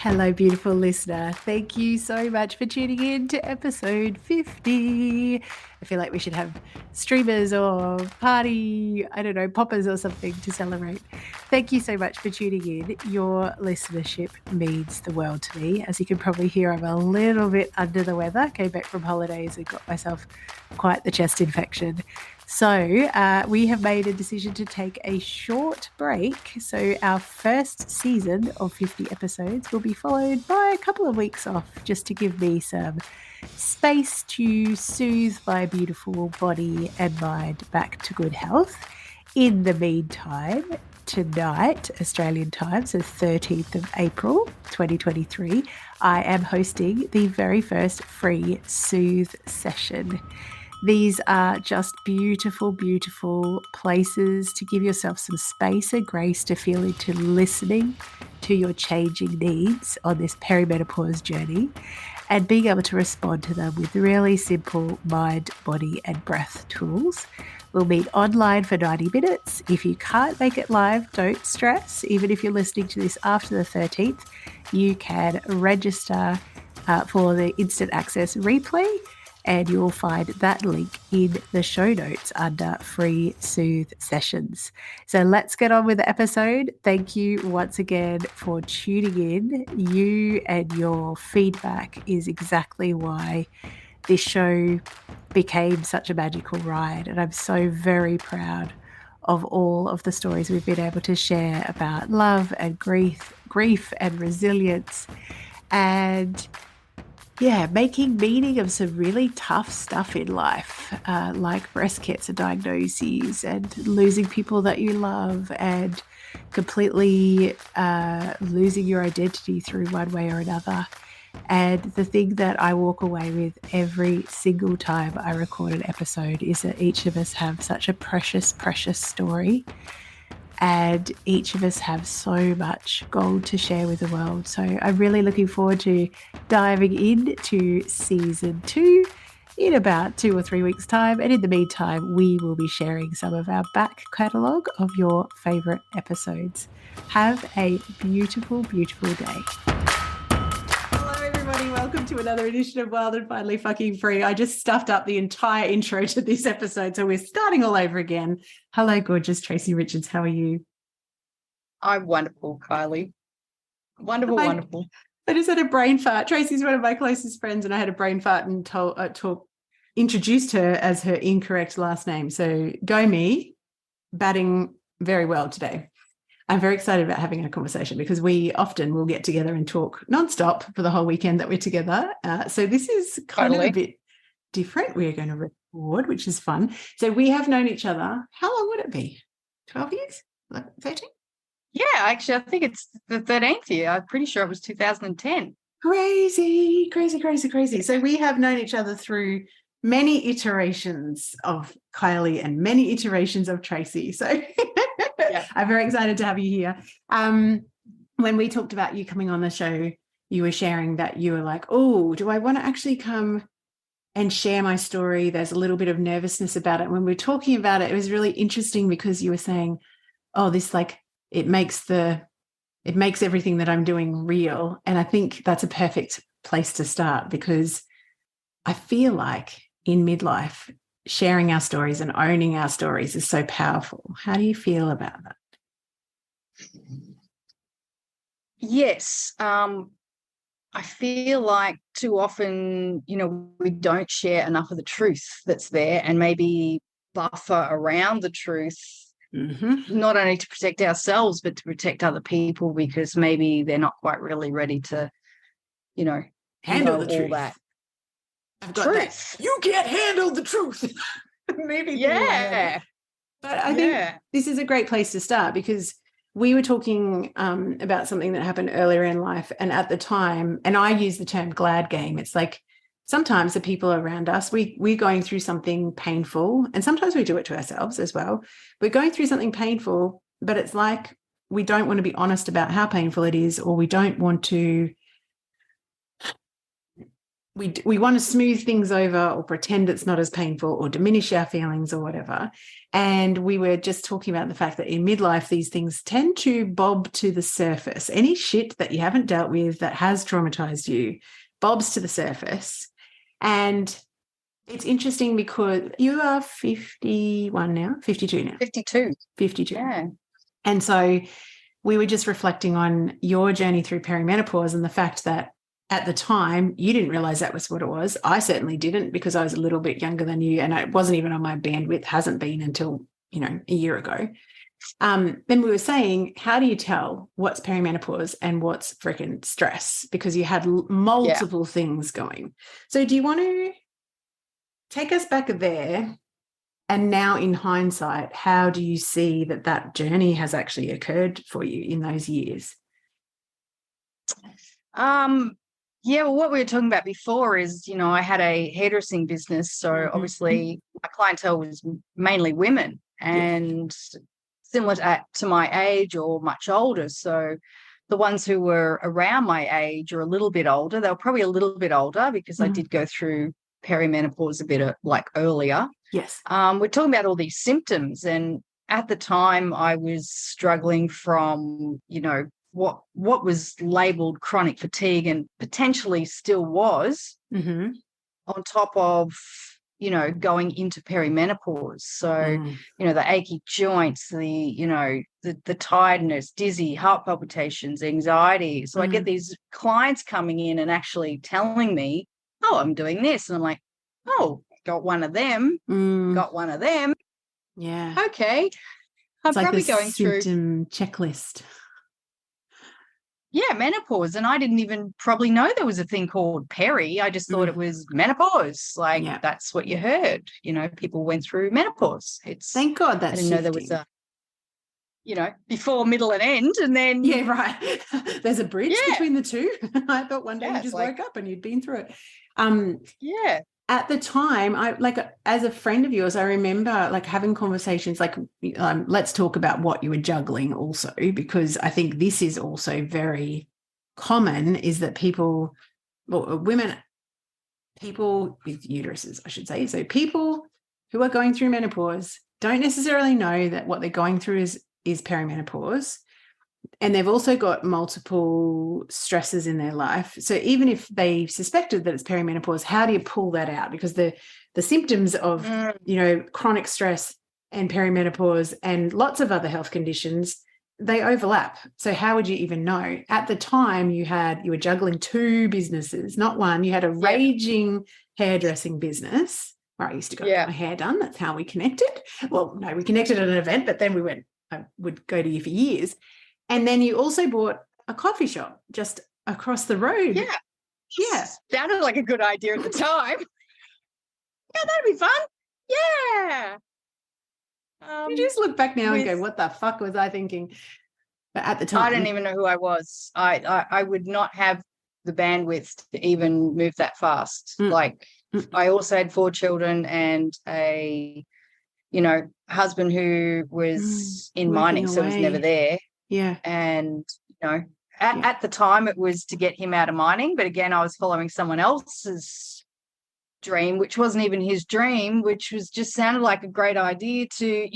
Hello, beautiful listener. Thank you so much for tuning in to episode 50. I feel like we should have streamers or party, I don't know, poppers or something to celebrate. Thank you so much for tuning in. Your listenership means the world to me. As you can probably hear, I'm a little bit under the weather. Came back from holidays and got myself quite the chest infection. So we have made a decision to take a short break. So our first season of 50 episodes will be followed by a couple of weeks off just to give me some space to soothe my beautiful body and mind back to good health. In the meantime, tonight, Australian time, so 13th of April 2023, I am hosting the very first free Soothe session. These are just beautiful, beautiful places to give yourself some space and grace to feel into listening to your changing needs on this perimenopause journey and being able to respond to them with really simple mind, body, and breath tools. We'll meet online for 90 minutes. If you can't make it live, don't stress. Even if you're listening to this after the 13th, you can register for the instant access replay. And you'll find that link in the show notes under free Soothe sessions. So let's get on with the episode. Thank you once again for tuning in. You and your feedback is exactly why this show became such a magical ride. And I'm so very proud of all of the stories we've been able to share about love and grief and resilience and making meaning of some really tough stuff in life, like breast cancer diagnoses and losing people that you love and completely losing your identity through one way or another. And the thing that I walk away with every single time I record an episode is that each of us have such a precious, precious story. And each of us have so much gold to share with the world. So I'm really looking forward to diving into season 2 in about 2 or 3 weeks' time. And in the meantime, we will be sharing some of our back catalogue of your favourite episodes. Have a beautiful, beautiful day. Hello, everybody. Welcome to another edition of Wild and Finally Fucking Free. I just stuffed up the entire intro to this episode, so we're starting all over again. Hello, gorgeous Tracey Richards. How are you? I'm wonderful, Kylie. Wonderful, wonderful. I just had a brain fart. Tracey's one of my closest friends, and I had a brain fart and introduced her as her incorrect last name. So go me, batting very well today. I'm very excited about having a conversation because we often will get together and talk nonstop for the whole weekend that we're together. So this is kind of a bit different. We are going to record, which is fun. So we have known each other. How long would it be? 12 years? 13? Yeah, actually, I think it's the 13th year. I'm pretty sure it was 2010. Crazy, crazy, crazy, crazy. So we have known each other through many iterations of Kylie and many iterations of Tracey. So I'm very excited to have you here. When we talked about you coming on the show, you were sharing that you were like, oh, do I want to actually come and share my story? There's a little bit of nervousness about it. When we were talking about it, it was really interesting because you were saying, oh, this it makes everything that I'm doing real. And I think that's a perfect place to start because I feel like in midlife, sharing our stories and owning our stories is so powerful. How do you feel about that? Yes. I feel like too often, we don't share enough of the truth that's there and maybe buffer around the truth, not only to protect ourselves, but to protect other people because maybe they're not quite really ready to, handle the all truth. that. I've got truth. That. You can't handle the truth. Maybe. Yeah. But I think this is a great place to start because we were talking about something that happened earlier in life. And at the time, and I use the term glad game. It's like sometimes the people around us, we're going through something painful. And sometimes we do it to ourselves as well. We're going through something painful, but it's like we don't want to be honest about how painful it is, or we don't want to we want to smooth things over or pretend it's not as painful or diminish our feelings or whatever. And we were just talking about the fact that in midlife, these things tend to bob to the surface. Any shit that you haven't dealt with that has traumatized you bobs to the surface. And it's interesting because you are 51 now, 52 now. 52. Yeah. And so we were just reflecting on your journey through perimenopause and the fact that at the time, you didn't realize that was what it was. I certainly didn't, because I was a little bit younger than you, and it wasn't even on my bandwidth, hasn't been until, a year ago. Then we were saying, how do you tell what's perimenopause and what's freaking stress? Because you had multiple things going. So do you want to take us back there? And now in hindsight, how do you see that journey has actually occurred for you in those years? Yeah, well, what we were talking about before is, I had a hairdressing business. So obviously my clientele was mainly women and similar to my age or much older. So the ones who were around my age or a little bit older, they were probably a little bit older because I did go through perimenopause a bit earlier. Yes. We're talking about all these symptoms. And at the time I was struggling from, what was labelled chronic fatigue and potentially still was, on top of, going into perimenopause. So, the achy joints, the tiredness, dizzy, heart palpitations, anxiety. So I get these clients coming in and actually telling me, oh, I'm doing this. And I'm like, oh, got one of them. Yeah. Okay. I'm like probably going through symptom checklist. Yeah, menopause. And I didn't even probably know there was a thing called peri. I just thought it was menopause. That's what you heard. People went through menopause. Thank God that's I didn't know there was a, before, middle, and end. And then. Yeah, right. There's a bridge between the two. I thought one day you just woke up and you'd been through it. At the time, as a friend of yours, I remember having conversations let's talk about what you were juggling also, because I think this is also very common, is that people with uteruses, I should say. So people who are going through menopause don't necessarily know that what they're going through is perimenopause. And they've also got multiple stresses in their life. So even if they suspected that it's perimenopause, how do you pull that out? Because the symptoms of, chronic stress and perimenopause and lots of other health conditions, they overlap. So how would you even know? At the time, you were juggling two businesses, not one. You had a raging hairdressing business where I used to go get my hair done. That's how we connected. Well, no, we connected at an event, but then I would go to you for years. And then you also bought a coffee shop just across the road. Yeah. Sounded like a good idea at the time. Yeah, that'd be fun. Yeah. You just look back now and go, what the fuck was I thinking? But at the time, I didn't even know who I was. I would not have the bandwidth to even move that fast. I also had 4 children and a, husband who was in mining, so was never there. Yeah. And, at the time it was to get him out of mining. But again, I was following someone else's dream, which wasn't even his dream, which was just sounded like a great idea to,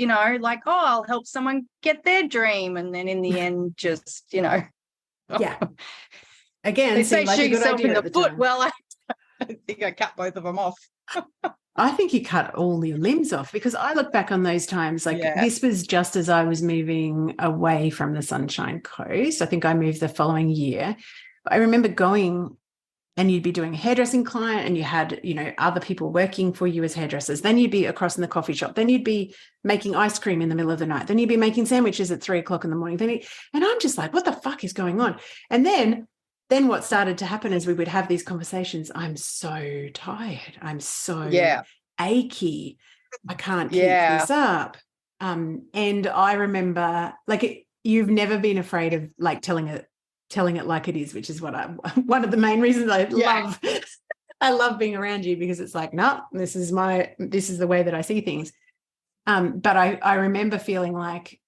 I'll help someone get their dream. And then in the end, just, Again, they say like shoot a good yourself idea in at the the foot. time. Well, I think I cut both of them off. I think you cut all your limbs off, because I look back on those times, this was just as I was moving away from the Sunshine Coast. I think I moved the following year. I remember going, and you'd be doing a hairdressing client and you had, other people working for you as hairdressers. Then you'd be across in the coffee shop. Then you'd be making ice cream in the middle of the night. Then you'd be making sandwiches at 3:00 in the morning. And I'm just like, what the fuck is going on? And then what started to happen is we would have these conversations. I'm so tired. I'm so achy. I can't keep this up. And I remember, you've never been afraid of telling it like it is, which is one of the main reasons I love. I love being around you, because it's like, no, this is the way that I see things. But I remember feeling like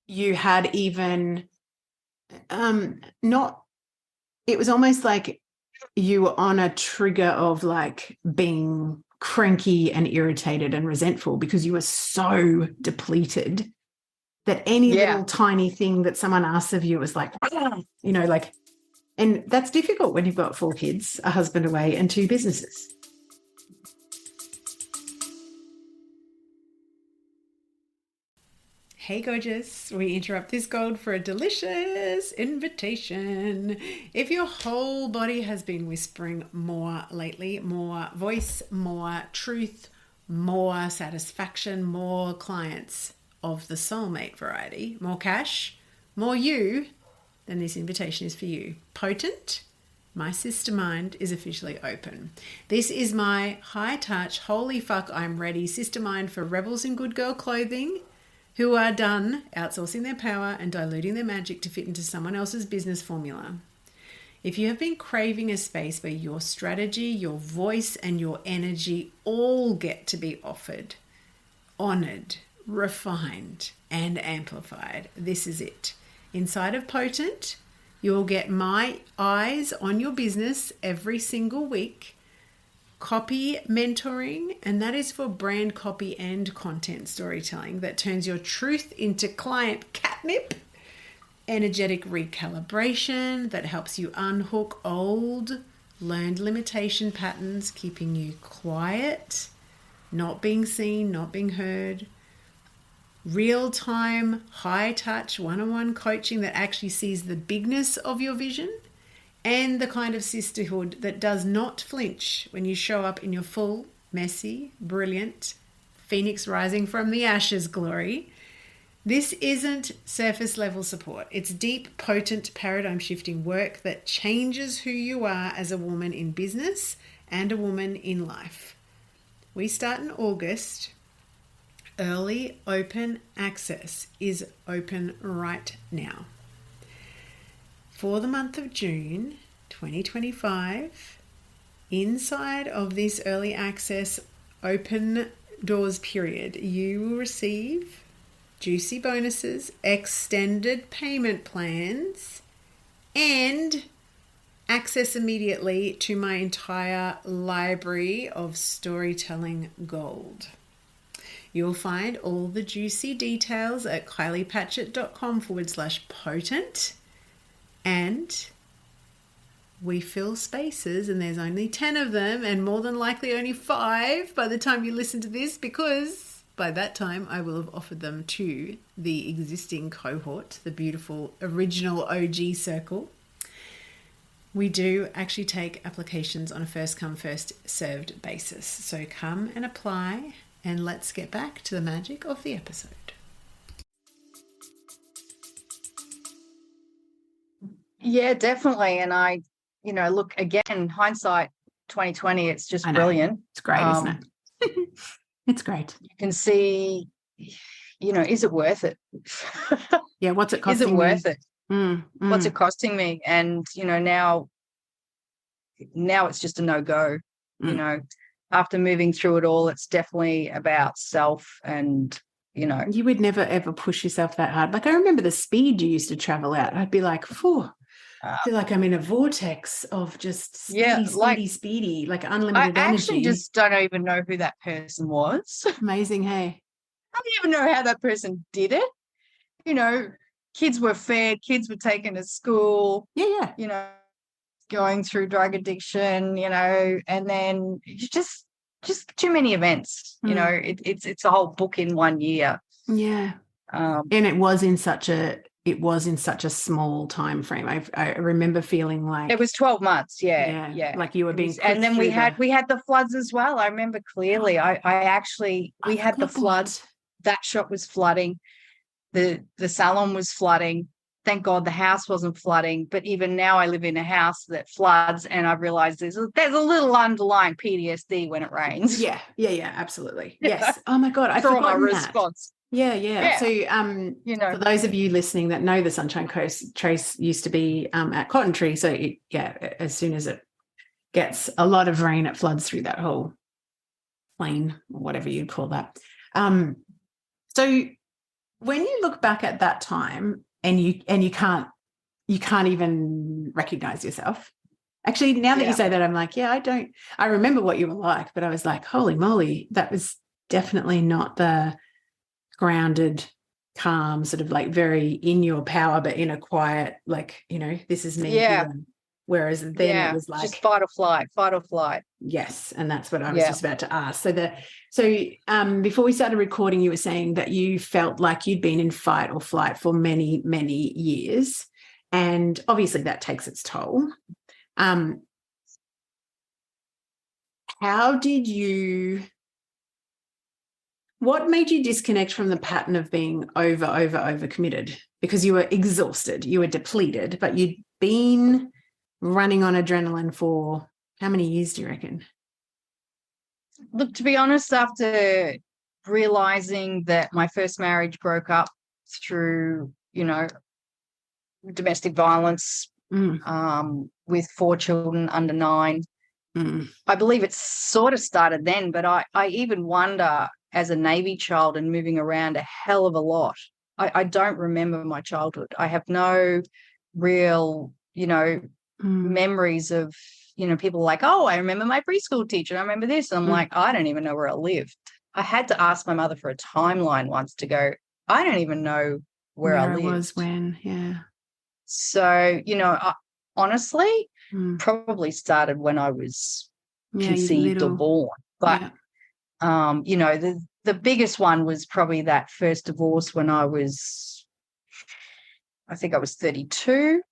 you had even not. It was almost like you were on a trigger of like being cranky and irritated and resentful because you were so depleted that any Yeah. little tiny thing that someone asks of you was like, you know, like, and that's difficult when you've got 4 kids, a husband away, and 2 businesses. Hey, gorgeous. We interrupt this gold for a delicious invitation. If your whole body has been whispering more lately, more voice, more truth, more satisfaction, more clients of the soulmate variety, more cash, more you, then this invitation is for you. Potent, my sister mind is officially open. This is my high touch, holy fuck, I'm ready sister mind for rebels in good girl clothing who are done outsourcing their power and diluting their magic to fit into someone else's business formula. If you have been craving a space where your strategy, your voice, and your energy all get to be offered, honored, refined, and amplified, this is it. Inside of Potent, you'll get my eyes on your business every single week, copy mentoring, and that is for brand copy and content storytelling that turns your truth into client catnip, energetic recalibration that helps you unhook old learned limitation patterns, keeping you quiet, not being seen, not being heard, real-time, high-touch, one-on-one coaching that actually sees the bigness of your vision, and the kind of sisterhood that does not flinch when you show up in your full, messy, brilliant, phoenix rising from the ashes glory. This isn't surface level support. It's deep, potent, paradigm shifting work that changes who you are as a woman in business and a woman in life. We start in August. Early open access is open right now. For the month of June 2025, inside of this early access open doors period, you will receive juicy bonuses, extended payment plans, and access immediately to my entire library of storytelling gold. You'll find all the juicy details at kyliePatchett.com/potent. And we fill spaces, and there's only 10 of them, and more than likely only 5 by the time you listen to this, because by that time I will have offered them to the existing cohort, the beautiful original OG circle. We do actually take applications on a first come, first served basis. So come and apply, and let's get back to the magic of the episode. Yeah, definitely. And I, look, again, hindsight 2020, it's just brilliant. It's great, isn't it? It's great. You can see, is it worth it? Yeah, what's it costing me? Is it worth it? What's it Mm. costing me? And, now it's just a no-go. After moving through it all, it's definitely about self and, You would never, ever push yourself that hard. Like I remember the speed you used to travel at. I'd be like, phew. I feel like I'm in a vortex of just speedy, like unlimited energy. I actually just don't even know who that person was. Amazing, hey? I don't even know how that person did it. Kids were fed, kids were taken to school. Yeah. Going through drug addiction, and then just too many events. It's a whole book in 1 year. Yeah. And it was in such a small time frame. I remember feeling like it was 12 months. Yeah. Like you were being and then we had the floods as well. I remember clearly. We had the floods. That shop was flooding. The salon was flooding. Thank God the house wasn't flooding. But even now I live in a house that floods, and I've realized there's a little underlying PTSD when it rains. Yeah, absolutely. Yes. Oh my God, I forgot my response. Yeah. So, for those of you listening that know the Sunshine Coast, Trace used to be at Cotton Tree. So, as soon as it gets a lot of rain, it floods through that whole plain, or whatever you'd call that. So, when you look back at that time, and you can't even recognize yourself, Actually, now that you Yeah. say that, I'm like, yeah, I remember what you were like, but I was like, holy moly, that was definitely not the grounded, calm, sort of like very in your power, but in a quiet, like, this is me Yeah. here. Whereas then it Yeah. was Just like, fight or flight, fight or flight. yes. And that's what I was Yeah. just about to ask. So before we started recording, you were saying that you felt like you'd been in fight or flight for many, many years. And obviously that takes its toll. How did you, what made you disconnect from the pattern of being over committed? Because you were exhausted, you were depleted, but you'd been running on adrenaline for how many years do you reckon? Look, to be honest, after realizing that my first marriage broke up through, domestic violence, with 4 children under 9, I believe it sort of started then, but I even wonder, as a Navy child and moving around a hell of a lot, I don't remember my childhood. I have no real, memories of, people like, oh, I remember my preschool teacher. I remember this. And I'm like, I don't even know where I lived. I had to ask my mother for a timeline once to go, I don't even know where I lived. Was when, yeah. So, I honestly probably started when I was conceived or born. But, the biggest one was probably that first divorce when I think I was 32.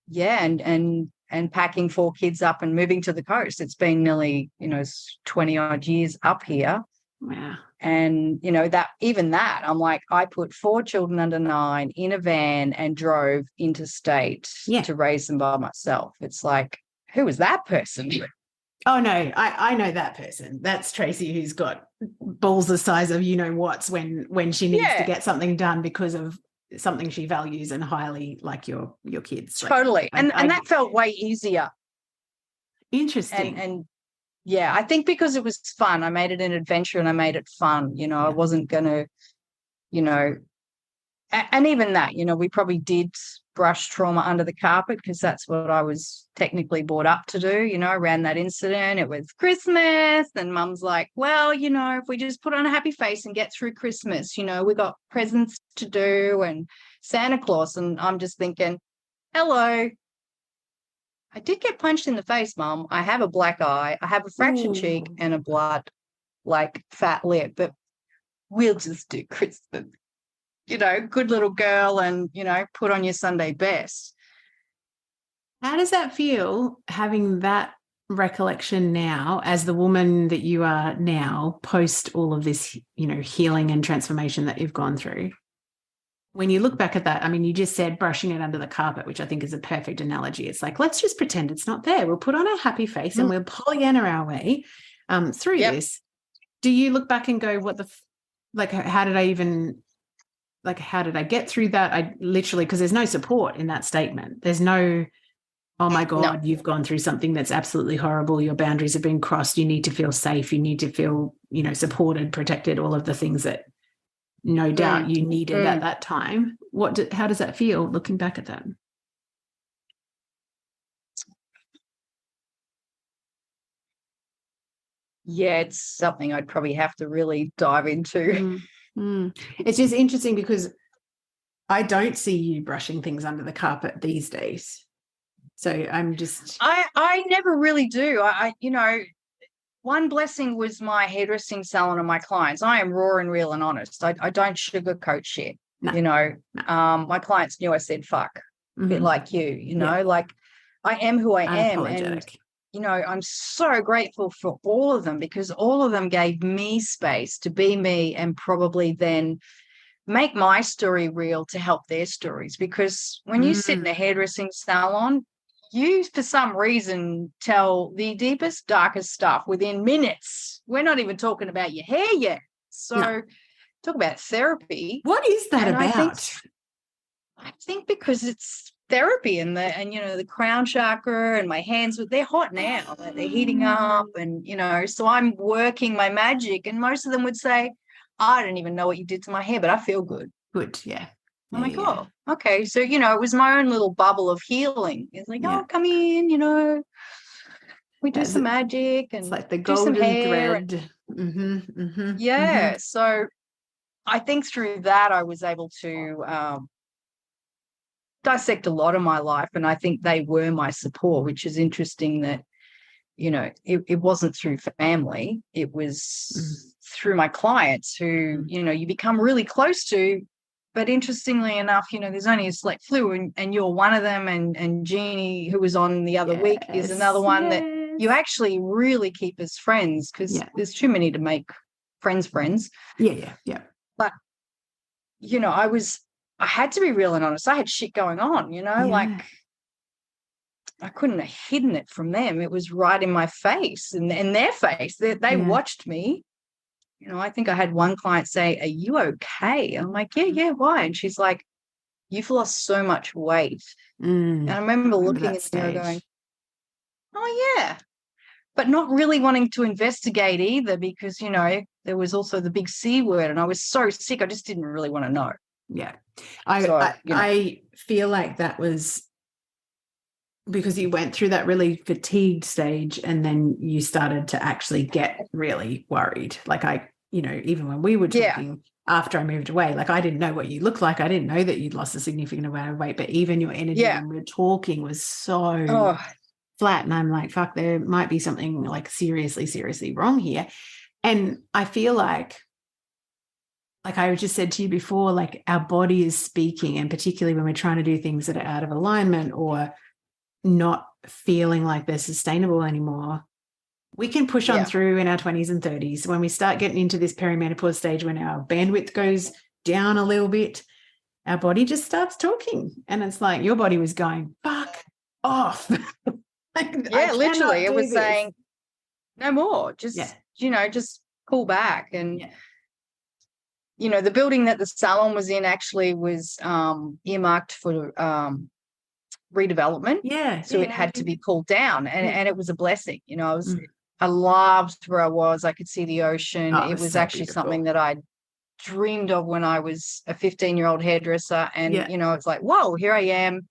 Yeah, and packing 4 kids up and moving to the coast. It's been nearly, 20 odd years up here. Wow. And, that, I'm like, I put 4 children under 9 in a van and drove interstate to raise them by myself. It's like, who was that person? Oh, no, I know that person. That's Tracey, who's got balls the size of what's when she needs to get something done because of something she values and highly, like your kids. Totally. And that felt way easier. Interesting. And yeah, I think because it was fun. I made it an adventure and I made it fun. I wasn't going to, and even that, we probably did brush trauma under the carpet because that's what I was technically brought up to do, around that incident. It was Christmas and Mum's like, well, if we just put on a happy face and get through Christmas, we got presents to do and Santa Claus. And I'm just thinking, hello, I did get punched in the face, Mum. I have a black eye. I have a fractured cheek and a blood, fat lip, but we'll just do Christmas. Good little girl and, put on your Sunday best. How does that feel, having that recollection now as the woman that you are now, post all of this, healing and transformation that you've gone through? When you look back at that, I mean, you just said brushing it under the carpet, which I think is a perfect analogy. It's like, let's just pretend it's not there. We'll put on a happy face and we'll Pollyanna our way through this. Do you look back and go, how did I get through that? I literally, because there's no support in that statement. There's no, oh my God, you've gone through something that's absolutely horrible. Your boundaries have been crossed. You need to feel safe. You need to feel, supported, protected, all of the things that no doubt you needed at that time. How does that feel looking back at that? Yeah, it's something I'd probably have to really dive into. It's just interesting because I don't see you brushing things under the carpet these days. So I'm just... I never really do. One blessing was my hairdressing salon and my clients. I am raw and real and honest. I don't sugarcoat shit. No. My clients knew I said fuck, a bit like you, like I am who I am. And, I'm so grateful for all of them because all of them gave me space to be me and probably then make my story real to help their stories. Because when you sit in a hairdressing salon, you, for some reason, tell the deepest, darkest stuff within minutes. We're not even talking about your hair yet. So talk about therapy. What is that about? I think because it's therapy and the crown chakra and my hands, they're hot now. They're heating up and, so I'm working my magic. And most of them would say, I don't even know what you did to my hair, but I feel good. Good, yeah. I'm like, Yeah. oh, okay. So, it was my own little bubble of healing. It's like, Yeah. oh, come in, we do That's some magic it's and like the do some golden hair. And thread. yeah. So I think through that, I was able to dissect a lot of my life. And I think they were my support, which is interesting that, it wasn't through family. It was through my clients who, you become really close to. But interestingly enough, there's only a select few, and you're one of them, and Jeannie, who was on the other week, is another one that you actually really keep as friends, because there's too many to make friends. Yeah. But, I had to be real and honest. I had shit going on, like I couldn't have hidden it from them. It was right in my face and in their face. They watched me. I think I had one client say, "Are you okay?" I'm like, yeah, why? And she's like, "You've lost so much weight." And I remember looking in the mirror going, "Oh, yeah." But not really wanting to investigate either, because, there was also the big C word, and I was so sick. I just didn't really want to know. Yeah. I feel like that was because you went through that really fatigued stage, and then you started to actually get really worried. Like even when we were talking after I moved away, like I didn't know what you looked like. I didn't know that you'd lost a significant amount of weight, but even your energy when we were talking was so flat. And I'm like, fuck, there might be something like seriously, seriously wrong here. And I feel like I just said to you before, like our body is speaking, and particularly when we're trying to do things that are out of alignment or not feeling like they're sustainable anymore, we can push on through in our 20s and 30s. When we start getting into this perimenopause stage, when our bandwidth goes down a little bit, our body just starts talking. And it's like your body was going, fuck off. Literally. It was saying, no more. Just pull back. And, the building that the salon was in actually was earmarked for redevelopment. So it had to be pulled down, and it was a blessing. I loved where I was. I could see the ocean. It was so actually beautiful. Something that I dreamed of when I was a 15-year-old hairdresser. And, it's like, whoa, here I am.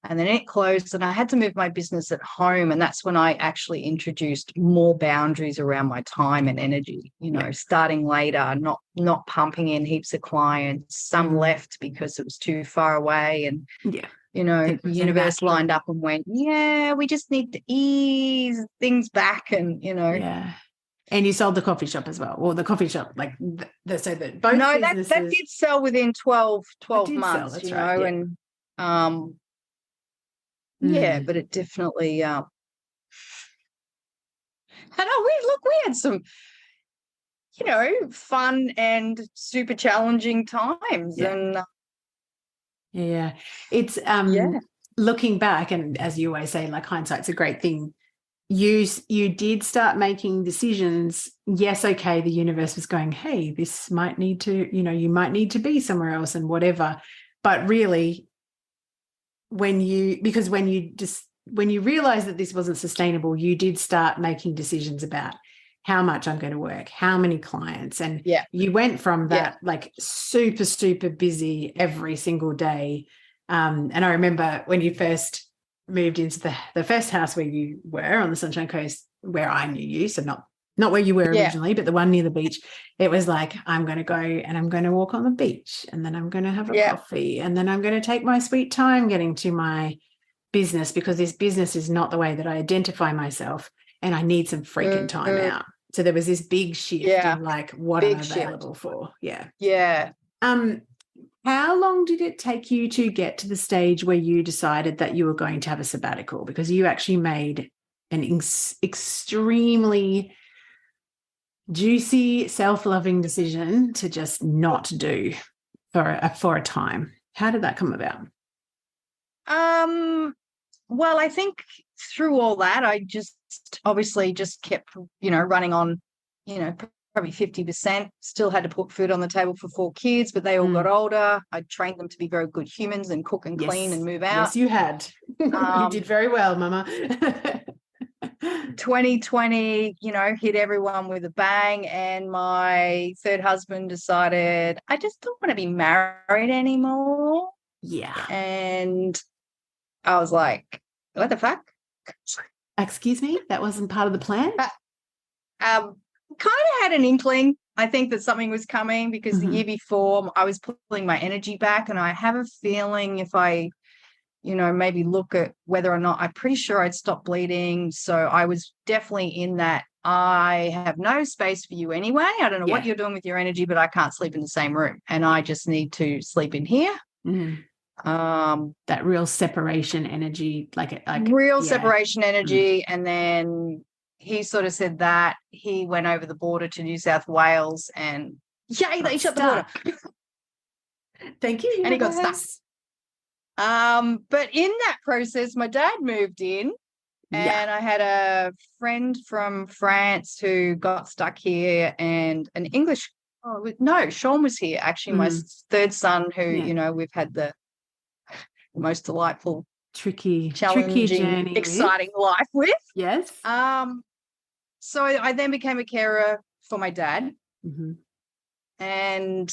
And then it closed, and I had to move my business at home. And that's when I actually introduced more boundaries around my time and energy, starting later, not pumping in heaps of clients. Some left because it was too far away. And, the universe lined up and went, we just need to ease things back. And, Yeah. And you sold the coffee shop as well, or the coffee shop, like so that both businesses... that did sell within 12 months, and but it definitely we had some fun and super challenging times. And it's looking back, and as you always say, like hindsight's a great thing. You did start making decisions. Yes, okay, the universe was going, hey, this might need to, you might need to be somewhere else and whatever. But really, when you realize that this wasn't sustainable, you did start making decisions about how much I'm going to work, how many clients. And you went from that like super, super busy every single day. And I remember when you first moved into the first house where you were on the Sunshine Coast, where I knew you, so not where you were originally, but the one near the beach. It was like, I'm going to go and I'm going to walk on the beach, and then I'm going to have a coffee, and then I'm going to take my sweet time getting to my business, because this business is not the way that I identify myself, and I need some freaking time out. So there was this big shift in like what I'm available for. How long did it take you to get to the stage where you decided that you were going to have a sabbatical? Because you actually made an extremely juicy, self-loving decision to just not do for a time. How did that come about? Well, I think through all that, I just obviously just kept, running on, probably 50%. Still had to put food on the table for 4 kids, but they all got older. I trained them to be very good humans and cook and clean and move out. Yes, you had. You did very well, Mama. 2020, hit everyone with a bang. And my third husband decided, I just don't want to be married anymore. Yeah. And I was like, what the fuck? Excuse me? That wasn't part of the plan? Kind of had an inkling. I think that something was coming because the year before I was pulling my energy back, and I have a feeling if I, maybe look at whether or not, I'm pretty sure I'd stopped bleeding. So I was definitely in that I have no space for you anyway. I don't know what you're doing with your energy, but I can't sleep in the same room, and I just need to sleep in here. That real separation energy, like real separation energy. And then he sort of said that he went over the border to New South Wales, and they shut the border. Thank you. And he got stuck. But in that process, my dad moved in, and I had a friend from France who got stuck here, and an English. Oh no, Sean was here actually. My third son, who we've had the most delightful, challenging, journey, exciting life with. Yes. So I then became a carer for my dad, and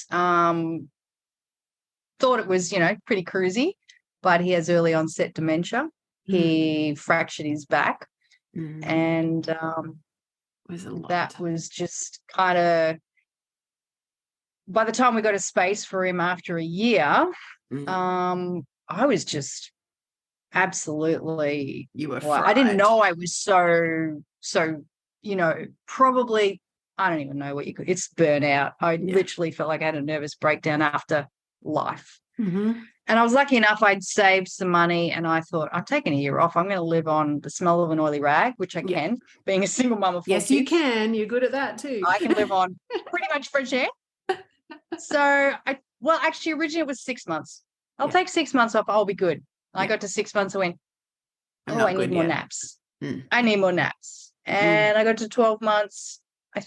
thought it was, pretty cruisy, but he has early onset dementia. He fractured his back, and that was just kind of, by the time we got a space for him after a year, I was just absolutely, you were I didn't know I was so, probably, I don't even know what it's burnout. I literally felt like I had a nervous breakdown after life. And I was lucky enough, I'd saved some money, and I thought, I'm taking a year off. I'm going to live on the smell of an oily rag, which I can, being a single mum of 4 kids. Yes, you can. You're good at that too. I can live on pretty much fresh air. So actually originally it was 6 months. I'll take 6 months off. I'll be good. I got to 6 months and went, I need more naps. I need more naps. And I got to 12 months. I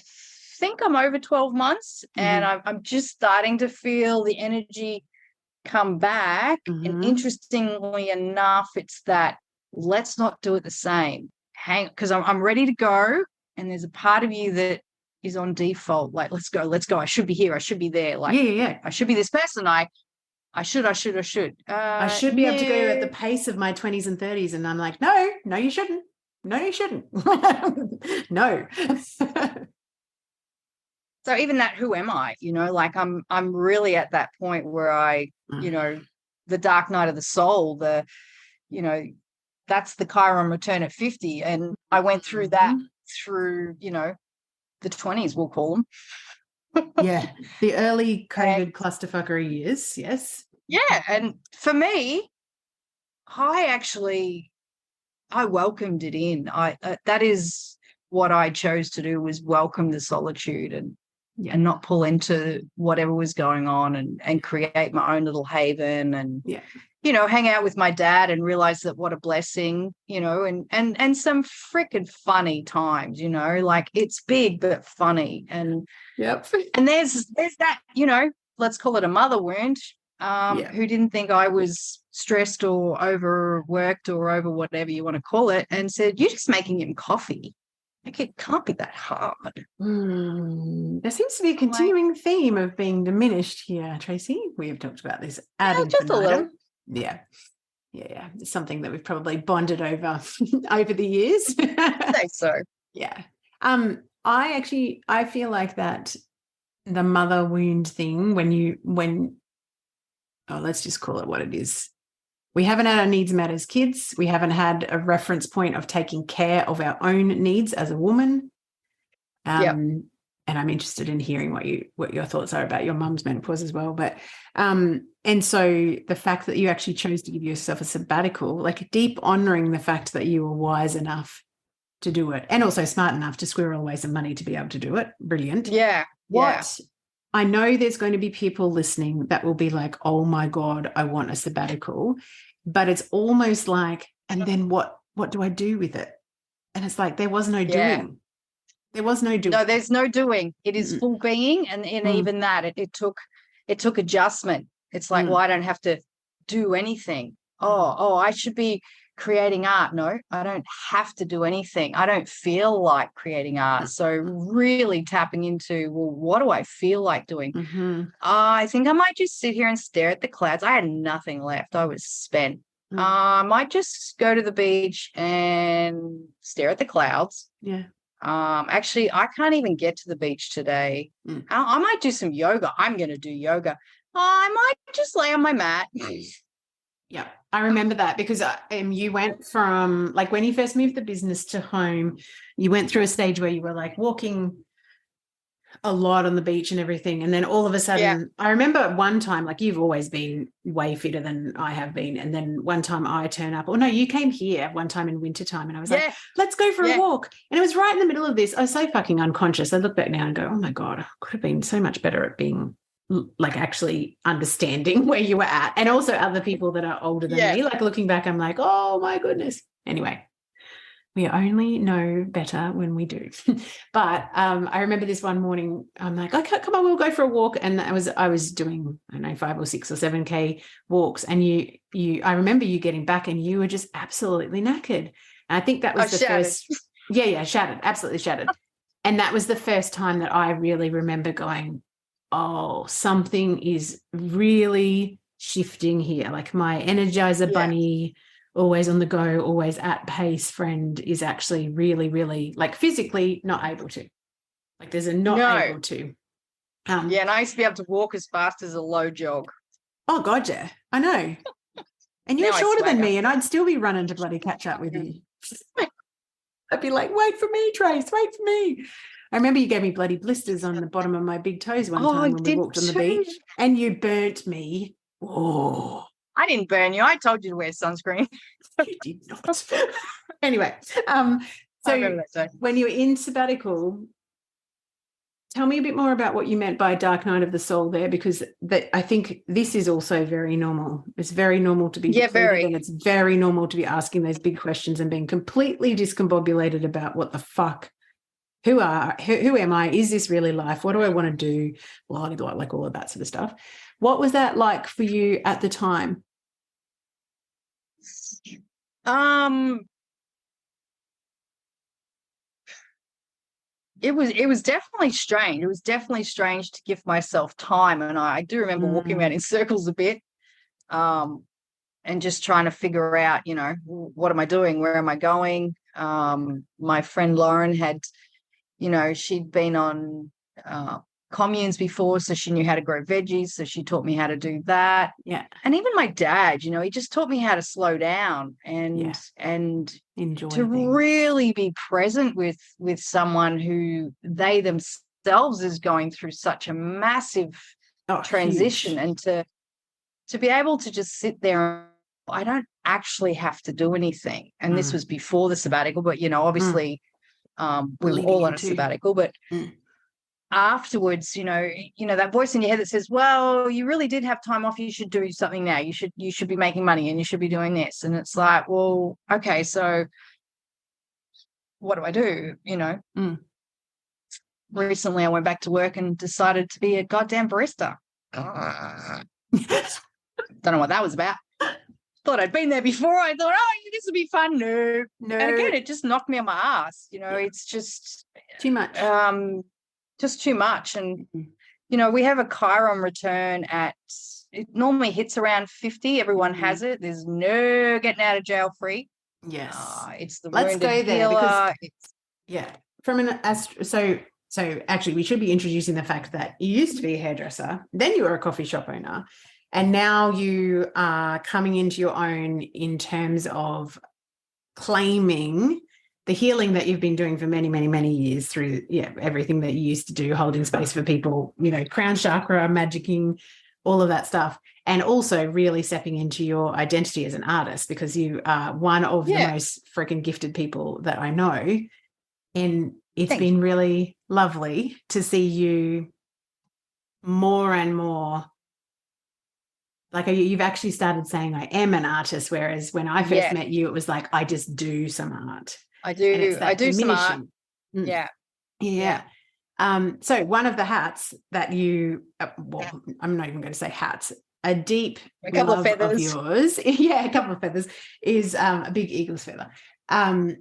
think I'm over 12 months, and I'm just starting to feel the energy come back. And interestingly enough, it's that let's not do it the same. Because I'm ready to go, and there's a part of you that is on default, like, let's go. I should be here. I should be there. Like, I should be this person. I should. I should be able to go at the pace of my 20s and 30s. And I'm like, no, you shouldn't. No, you shouldn't. No. So even that, who am I? Like I'm really at that point where I, the dark night of the soul, that's the Chiron return at 50. And I went through that through, the 20s, we'll call them. The early COVID clusterfuckery years. Yes. Yeah. And for me, I welcomed it in. That is what I chose to do, was welcome the solitude and not pull into whatever was going on, and create my own little haven, and hang out with my dad, and realize that what a blessing, and some freaking funny times, like it's big but funny. And and there's that, let's call it a mother wound, who didn't think I was stressed or overworked or over whatever you want to call it, and said, you're just making him coffee. Like, it can't be that hard. There seems to be a continuing theme of being diminished here, Tracey. We have talked about this just a little. Yeah. It's something that we've probably bonded over over the years. I think so. Yeah. I feel like that the mother wound thing, let's just call it what it is. We haven't had our needs met as kids. We haven't had a reference point of taking care of our own needs as a woman. And I'm interested in hearing what your thoughts are about your mum's menopause as well. But and so the fact that you actually chose to give yourself a sabbatical, like deep honoring the fact that you were wise enough to do it, and also smart enough to squirrel away some money to be able to do it. Brilliant. I know there's going to be people listening that will be like, oh my God, I want a sabbatical. But it's almost like, and then what do I do with it? And it's like, there was no doing. There was no doing. No, there's no doing. It is full being. And even that, it took adjustment. It's like, well, I don't have to do anything. I should be creating art. No, I don't have to do anything. I don't feel like creating art. So really tapping into, well, what do I feel like doing? Mm-hmm. I think I might just sit here and stare at the clouds. I had nothing left. I was spent. I might just go to the beach and stare at the clouds. Yeah. Actually, I can't even get to the beach today. I might do some yoga. I'm going to do yoga. I might just lay on my mat. Yeah, I remember that because you went from, like, when you first moved the business to home, you went through a stage where you were like walking a lot on the beach and everything. And then all of a sudden, I remember one time, like, you've always been way fitter than I have been. And then one time I turn up, no, you came here one time in wintertime and I was like, let's go for a walk. And it was right in the middle of this. I was so fucking unconscious. I look back now and go, oh my God, I could have been so much better at being like actually understanding where you were at. And also other people that are older than me, like looking back, I'm like, oh my goodness. Anyway. We only know better when we do. But I remember this one morning, I'm like, okay, come on, we'll go for a walk. And I was doing, I don't know, 5 or 6 or 7K walks. And I remember you getting back and you were just absolutely knackered. And I think that was the shattered. first. Yeah, shattered, absolutely shattered. And that was the first time that I really remember going, oh, something is really shifting here. Like my Energizer bunny, always on the go, always at pace friend is actually really, really, like, physically not able to. Like, there's a not able to. And I used to be able to walk as fast as a low jog. Oh, God, yeah. I know. And you're shorter than me, and I'd still be running to bloody catch up with you. I'd be like, wait for me, Trace, wait for me. I remember you gave me bloody blisters on the bottom of my big toes one time when we walked on the beach, and you burnt me. Oh, I didn't burn you. I told you to wear sunscreen. You did not. Anyway, so when you were in sabbatical, tell me a bit more about what you meant by dark night of the soul there, because I think this is also very normal. It's very normal to be depleted, and it's very normal to be asking those big questions and being completely discombobulated about what the fuck, who am I? Is this really life? What do I want to do? Blah, blah, like all of that sort of stuff. What was that like for you at the time? It was definitely strange. It was definitely strange to give myself time. And I do remember walking around in circles a bit, and just trying to figure out, what am I doing? Where am I going? My friend Lauren had, she'd been on communes before, so she knew how to grow veggies. So she taught me how to do that. Yeah. And even my dad, he just taught me how to slow down and enjoy to things. really be present with someone who they themselves is going through such a massive transition, huge. and to be able to just sit there. I don't actually have to do anything. And this was before the sabbatical, but obviously we were all on a sabbatical, but afterwards, that voice in your head that says, well, you really did have time off, you should do something now, you should be making money, and you should be doing this. And it's like, well, okay, so what do I do? Recently I went back to work and decided to be a goddamn barista. Don't know what that was about. Thought I'd been there before. I thought, this would be fun. No. And again, it just knocked me on my ass. It's just too much. Just too much. And, we have a Chiron return it normally hits around 50. Everyone has it. There's no getting out of jail free. Yes. It's the Let's wounded go there healer. Because, from an so actually we should be introducing the fact that you used to be a hairdresser, then you were a coffee shop owner, and now you are coming into your own in terms of claiming the healing that you've been doing for many, many, many years through everything that you used to do, holding space for people, crown chakra, magicking, all of that stuff, and also really stepping into your identity as an artist, because you are one of the most freaking gifted people that I know. And it's been really lovely to see you more and more. Like, you've actually started saying I am an artist, whereas when I first met you, it was like, I just do some art. I do some art. Yeah. So one of the hats that you, I'm not even going to say hats, a deep A couple of love of feathers. yours, yeah, a couple of feathers, is a big eagle's feather,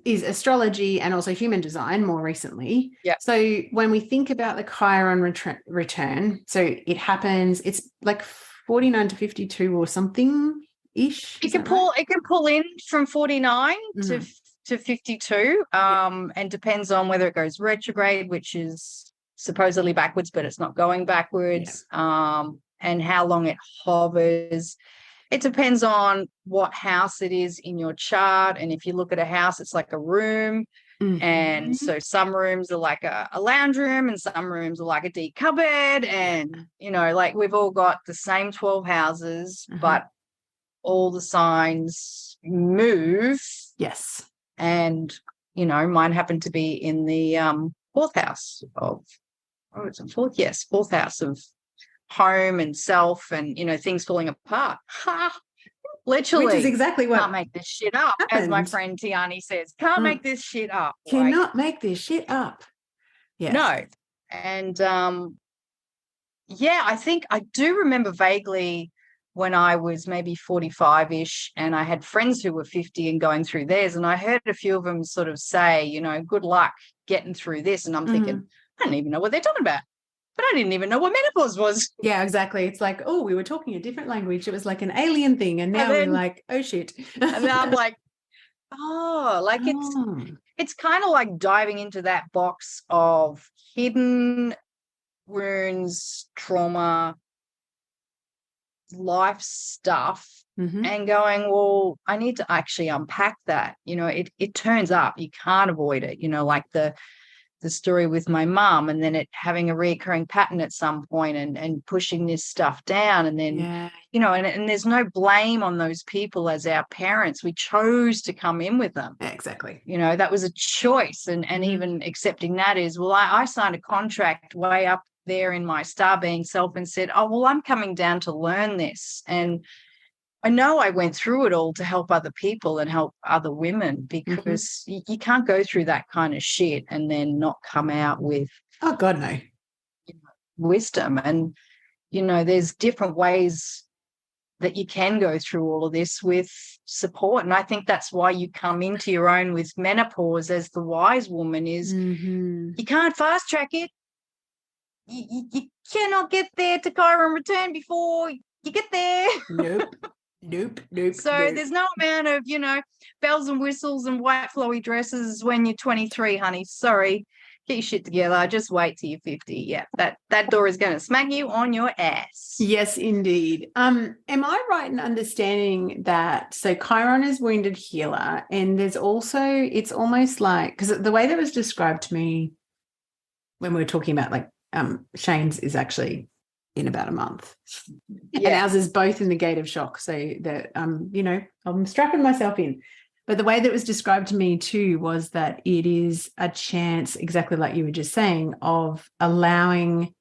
is astrology and also human design more recently. Yeah. So when we think about the Chiron return, so it happens, it's like 49 to 52 or something ish. It can pull in from 49 Mm-hmm. to 52, and depends on whether it goes retrograde, which is supposedly backwards, but it's not going backwards, and how long it hovers. It depends on what house it is in your chart. And if you look at a house, it's like a room. Mm-hmm. And so some rooms are like a lounge room, and some rooms are like a deep cupboard. And, you know, like we've all got the same 12 houses, but all the signs move. Yes. And, you know, mine happened to be in the fourth house of, it's a fourth? Yes, fourth house of home and self and, you know, things falling apart. Ha! Literally. Which is exactly what can't make this shit up, happened. as my friend Tiani says. Can't make this shit up. Cannot make this shit up. Yes. No. And, yeah, I think I do remember vaguely when I was maybe 45-ish and I had friends who were 50 and going through theirs, and I heard a few of them sort of say, you know, good luck getting through this. And I'm thinking, I don't even know what they're talking about. But I didn't even know what menopause was. Yeah, exactly. It's like, oh, we were talking a different language. It was like an alien thing. And now we're like, oh, shit. And now I'm like, oh, like it's kind of like diving into that box of hidden wounds, trauma, life stuff, and going, well, I need to actually unpack that. You know, it turns up. You can't avoid it. You know, like the story with my mum, and then it having a recurring pattern at some point, and pushing this stuff down, and then you know, and there's no blame on those people as our parents. We chose to come in with them. Exactly. You know, that was a choice, and even accepting that is, well, I signed a contract way up there in my star being self and said, oh, well, I'm coming down to learn this. And I know I went through it all to help other people and help other women, because you can't go through that kind of shit and then not come out with, oh God, no, wisdom. And, you know, there's different ways that you can go through all of this with support. And I think that's why you come into your own with menopause as the wise woman is you can't fast track it. You cannot get there to Chiron return before you get there. Nope. So there's no amount of, you know, bells and whistles and white flowy dresses when you're 23, honey. Sorry. Get your shit together. Just wait till you're 50. Yeah, that door is going to smack you on your ass. Yes, indeed. Am I right in understanding that, so Chiron is wounded healer, and there's also, it's almost like, because the way that was described to me when we were talking about like Shane's is actually in about a month, and ours is both in the gate of shock, so that you know, I'm strapping myself in. But the way that it was described to me too was that it is a chance, exactly like you were just saying, of allowing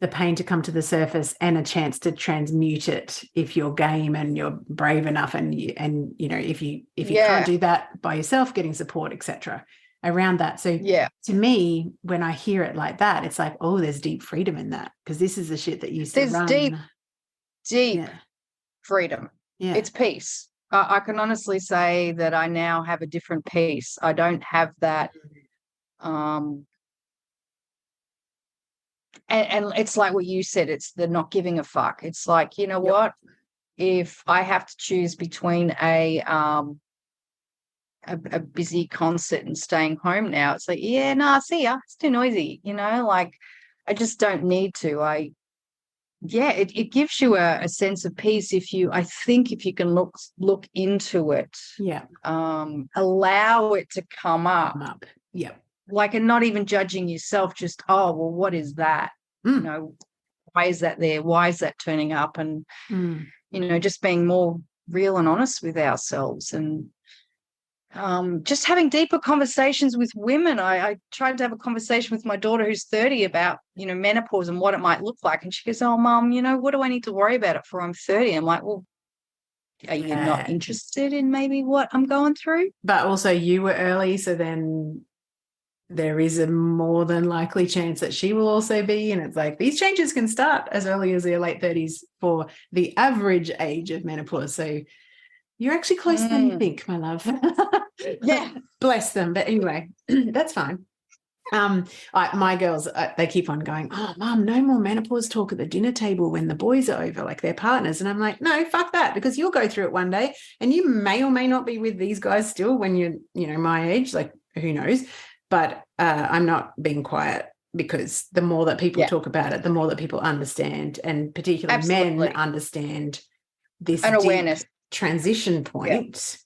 the pain to come to the surface and a chance to transmute it if you're game and you're brave enough, and you know, if you can't do that by yourself, getting support, etc. around that. So to me, when I hear it like that, it's like, oh, there's deep freedom in that, because this is the shit that used to run. There's deep freedom. Yeah. It's peace. I can honestly say that I now have a different peace. I don't have that. And it's like what you said, it's the not giving a fuck. It's like, you know what? If I have to choose between a busy concert and staying home now, it's like, see ya. It's too noisy, you know, like I just don't need to. It gives you a sense of peace if you can look into it. Allow it to come up. Like, and not even judging yourself, just, oh, well, what is that? You know, why is that there? Why is that turning up? And, you know, just being more real and honest with ourselves, and just having deeper conversations with women. I tried to have a conversation with my daughter who's 30 about, you know, menopause and what it might look like. And she goes, oh, Mum, you know, what do I need to worry about it for? I'm 30. I'm like, well, are you not interested in maybe what I'm going through? But also you were early, so then there is a more than likely chance that she will also be. And it's like these changes can start as early as their late 30s for the average age of menopause. So you're actually closer than you think, my love. Yeah. Bless them. But anyway, that's fine. My girls, they keep on going, oh, Mum, no more menopause talk at the dinner table when the boys are over, like their partners. And I'm like, no, fuck that, because you'll go through it one day and you may or may not be with these guys still when you're, my age, like who knows. But I'm not being quiet, because the more that people talk about it, the more that people understand, and particularly men understand this an awareness deep transition point.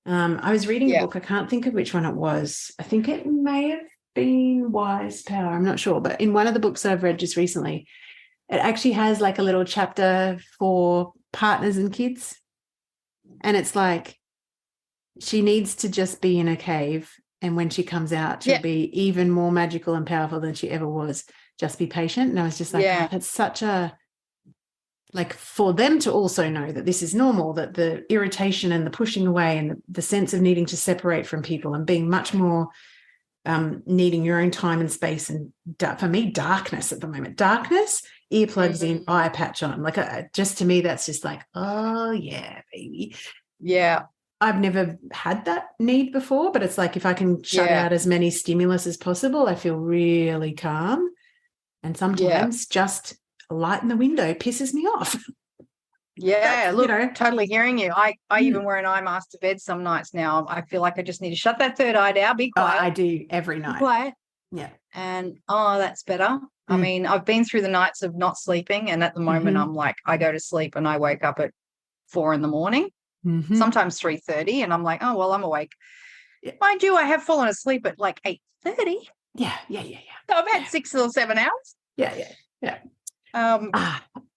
I was reading a book. I can't think of which one it was. I think it may have been Wise Power. I'm not sure. But in one of the books that I've read just recently, it actually has like a little chapter for partners and kids. And it's like, she needs to just be in a cave. And when she comes out, she'll be even more magical and powerful than she ever was. Just be patient. And I was just like, oh, that's such a, like, for them to also know that this is normal, that the irritation and the pushing away and the sense of needing to separate from people and being much more needing your own time and space. And for me, darkness at the moment, earplugs in, eye patch on, like just to me, that's just like, oh yeah, baby. Yeah. I've never had that need before, but it's like if I can shut out as many stimulus as possible, I feel really calm. And sometimes just a light in the window pisses me off. Yeah, look, totally hearing you. I even wear an eye mask to bed some nights now. I feel like I just need to shut that third eye down, be quiet. I do every night. Be quiet. Yeah. And, that's better. I mean, I've been through the nights of not sleeping, and at the moment I'm like, I go to sleep and I wake up at 4 a.m, sometimes 3:30, and I'm like, oh, well, I'm awake. Yeah. Mind you, I have fallen asleep at like 8:30. Yeah. So I've had 6 or 7 hours. Yeah.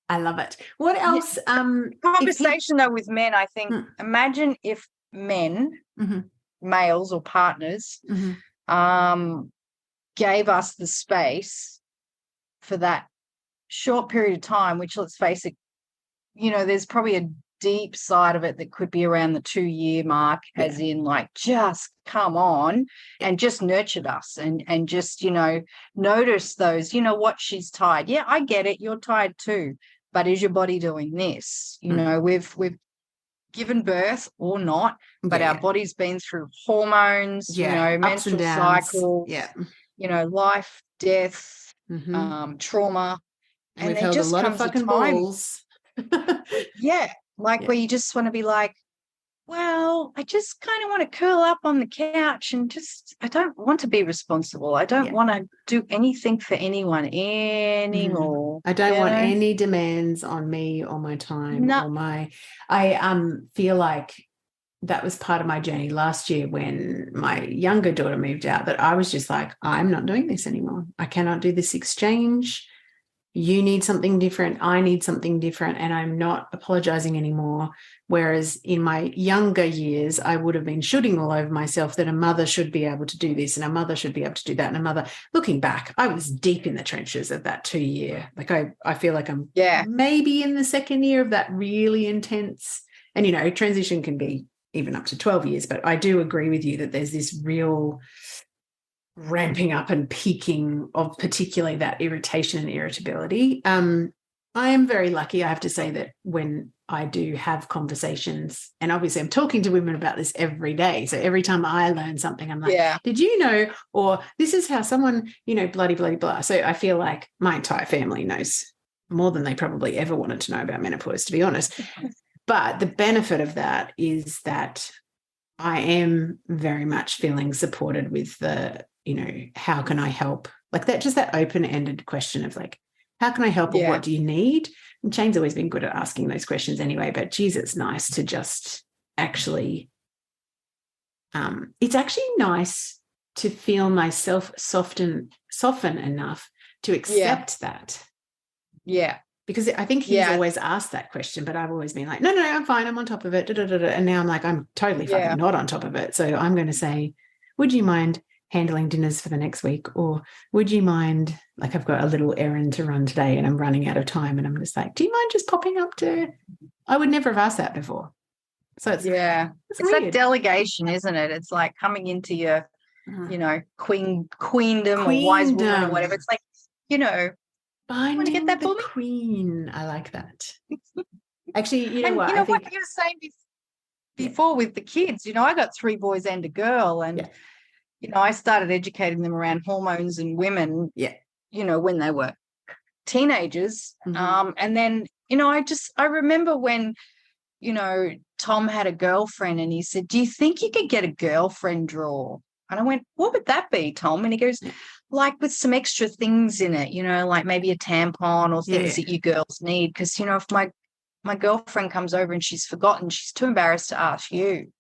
I love it. What else? Conversation though with men, I think, imagine if men, males or partners, gave us the space for that short period of time, which, let's face it, there's probably a deep side of it that could be around the 2-year mark, as in like, just come on and just nurtured us and just, notice those, what, she's tired. Yeah, I get it. You're tired too. But is your body doing this? We've given birth or not, but our body's been through hormones, menstrual cycles, life, death, trauma. And we've held a lot of fucking balls. Where you just want to be like, well, I just kind of want to curl up on the couch and I don't want to be responsible. I don't want to do anything for anyone anymore. I don't want any demands on me or my time I feel like that was part of my journey last year when my younger daughter moved out, that I was just like, I'm not doing this anymore. I cannot do this exchange. You need something different. I need something different. And I'm not apologizing anymore. Whereas in my younger years, I would have been shooting all over myself that a mother should be able to do this and a mother should be able to do that. And a mother, looking back, I was deep in the trenches of that 2-year. Like I feel like I'm maybe in the second year of that really intense. And, transition can be even up to 12 years. But I do agree with you that there's this real ramping up and peaking of particularly that irritation and irritability. I am very lucky, I have to say, that when I do have conversations, and obviously I'm talking to women about this every day. So every time I learn something, I'm like, did you know, or this is how someone, bloody, blah. So I feel like my entire family knows more than they probably ever wanted to know about menopause, to be honest. But the benefit of that is that I am very much feeling supported with the, how can I help? Like that, just that open-ended question of like, how can I help or what do you need? And Shane's always been good at asking those questions anyway, but geez, it's nice to just actually, it's actually nice to feel myself soften enough to accept that. Yeah. Because I think he's always asked that question, but I've always been like, no, I'm fine. I'm on top of it. And now I'm like, I'm totally fucking not on top of it. So I'm going to say, would you mind handling dinners for the next week? Or would you mind, like I've got a little errand to run today and I'm running out of time. And I'm just like, do you mind just popping up to, I would never have asked that before. So it's it's like delegation, isn't it? It's like coming into your you know, queendom or wise woman or whatever. It's like, you know, Finding want to get that the for me? queen. I like that. Actually, you know And what? you know I think what you were saying before with the kids, you know, I got 3 boys and a girl, and you know, I started educating them around hormones and women, you know, when they were teenagers. And then, you know, I remember when, you know, Tom had a girlfriend and he said, do you think you could get a girlfriend drawer? And I went, what would that be, Tom? And he goes, like with some extra things in it, you know, like maybe a tampon or things that you girls need. Because, you know, if my girlfriend comes over and she's forgotten, she's too embarrassed to ask you.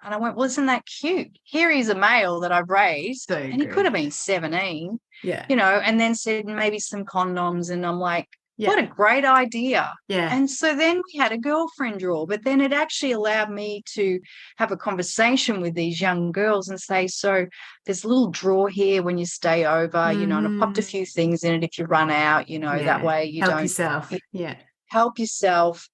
And I went, well, isn't that cute? Here he's a male that I've raised, and he could have been 17, you know, and then said maybe some condoms. And I'm like, what a great idea. And so then we had a girlfriend drawer, but then it actually allowed me to have a conversation with these young girls and say, so there's a little drawer here when you stay over, you know, and I popped a few things in it if you run out, you know, that way you help don't yourself. Help yourself.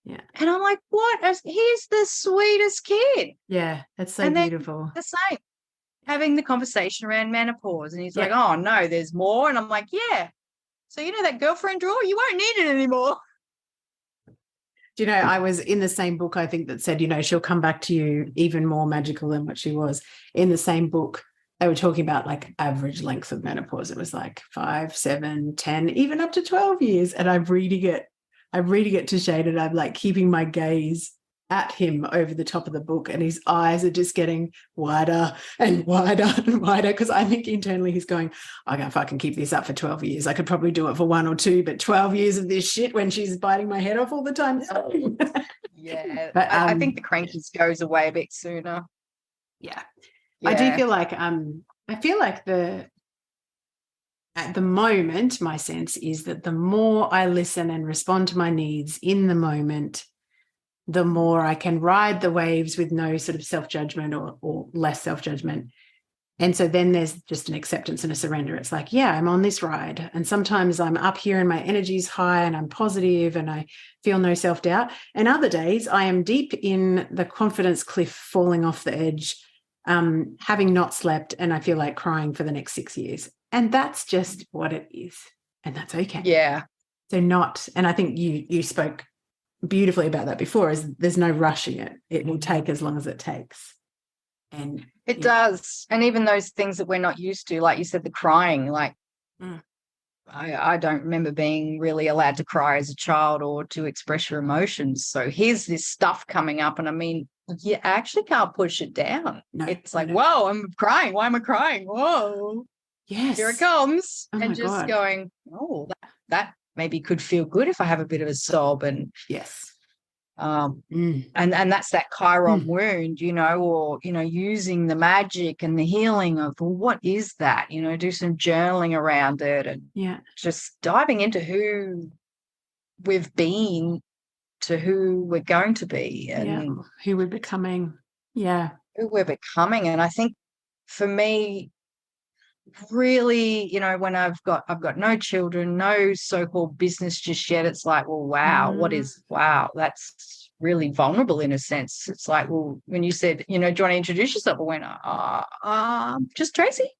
Yeah. And I'm like, what? He's the sweetest kid. Yeah, that's so and beautiful. The same, having the conversation around menopause. And he's like, oh, no, there's more. And I'm like, yeah. So, you know, that girlfriend drawer, you won't need it anymore. Do you know, I was in the same book, I think, that said, you know, she'll come back to you even more magical than what she was. In the same book, they were talking about like average length of menopause. It was like 5, 7, 10, even up to 12 years. And I'm reading it to Shane, and I'm like keeping my gaze at him over the top of the book, and his eyes are just getting wider and wider and wider, because I think internally he's going, I can't fucking keep this up for 12 years. I could probably do it for 1 or 2, but 12 years of this shit when she's biting my head off all the time. But I think the crankiness goes away a bit sooner. I do feel like at the moment, my sense is that the more I listen and respond to my needs in the moment, the more I can ride the waves with no sort of self-judgment or less self-judgment. And so then there's just an acceptance and a surrender. It's like, yeah, I'm on this ride. And sometimes I'm up here and my energy's high and I'm positive and I feel no self-doubt. And other days I am deep in the confidence cliff, falling off the edge, having not slept, and I feel like crying for the next 6 years. And that's just what it is. And that's okay. Yeah. So and I think you spoke beautifully about that before, is there's no rushing it. It will take as long as it takes. And it does. And even those things that we're not used to, like you said, the crying, like I don't remember being really allowed to cry as a child or to express your emotions. So here's this stuff coming up. And I mean, you actually can't push it down. It's like, whoa, I'm crying. Why am I crying? Whoa. Yes. Here it comes. And just going, oh, that maybe could feel good if I have a bit of a sob. And and that's that Chiron wound, you know, or, you know, using the magic and the healing of, well, what is that? You know, do some journaling around it and just diving into who we've been to who we're going to be and who we're becoming. Who we're becoming. And I think for me, really, you know, when I've got no children, no so-called business just yet, it's like, well, wow, that's really vulnerable in a sense. It's like, well, when you said, you know, do you want to introduce yourself? I went, just Tracey.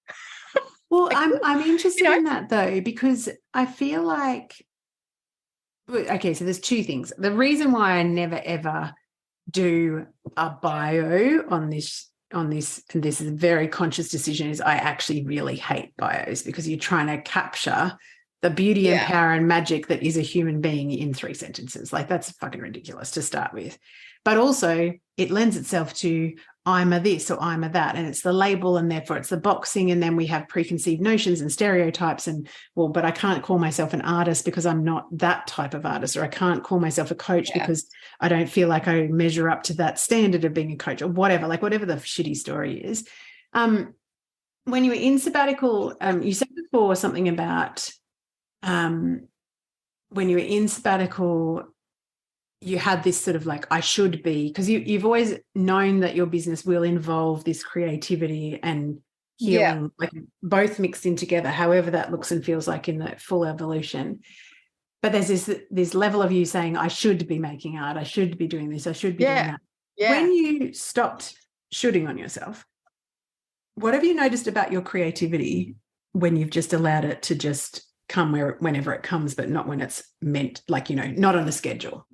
Well, I'm interested in that though, because I feel like, okay, so there's 2 things. The reason why I never ever do a bio on this, and this is a very conscious decision, is I actually really hate bios, because you're trying to capture the beauty and power and magic that is a human being in 3 sentences. Like, that's fucking ridiculous to start with. But also it lends itself to I'm a this or I'm a that, and it's the label, and therefore it's the boxing, and then we have preconceived notions and stereotypes, and well, but I can't call myself an artist because I'm not that type of artist, or I can't call myself a coach because I don't feel like I measure up to that standard of being a coach, or whatever, like whatever the shitty story is. When you were in sabbatical, you said before something about when you were in sabbatical, you had this sort of like, I should be, because you've always known that your business will involve this creativity and healing, like both mixed in together, however that looks and feels like in the full evolution. But there's this level of you saying, I should be making art, I should be doing this, I should be doing that. When you stopped shooting on yourself, what have you noticed about your creativity when you've just allowed it to just come whenever it comes, but not when it's meant, like, not on a schedule?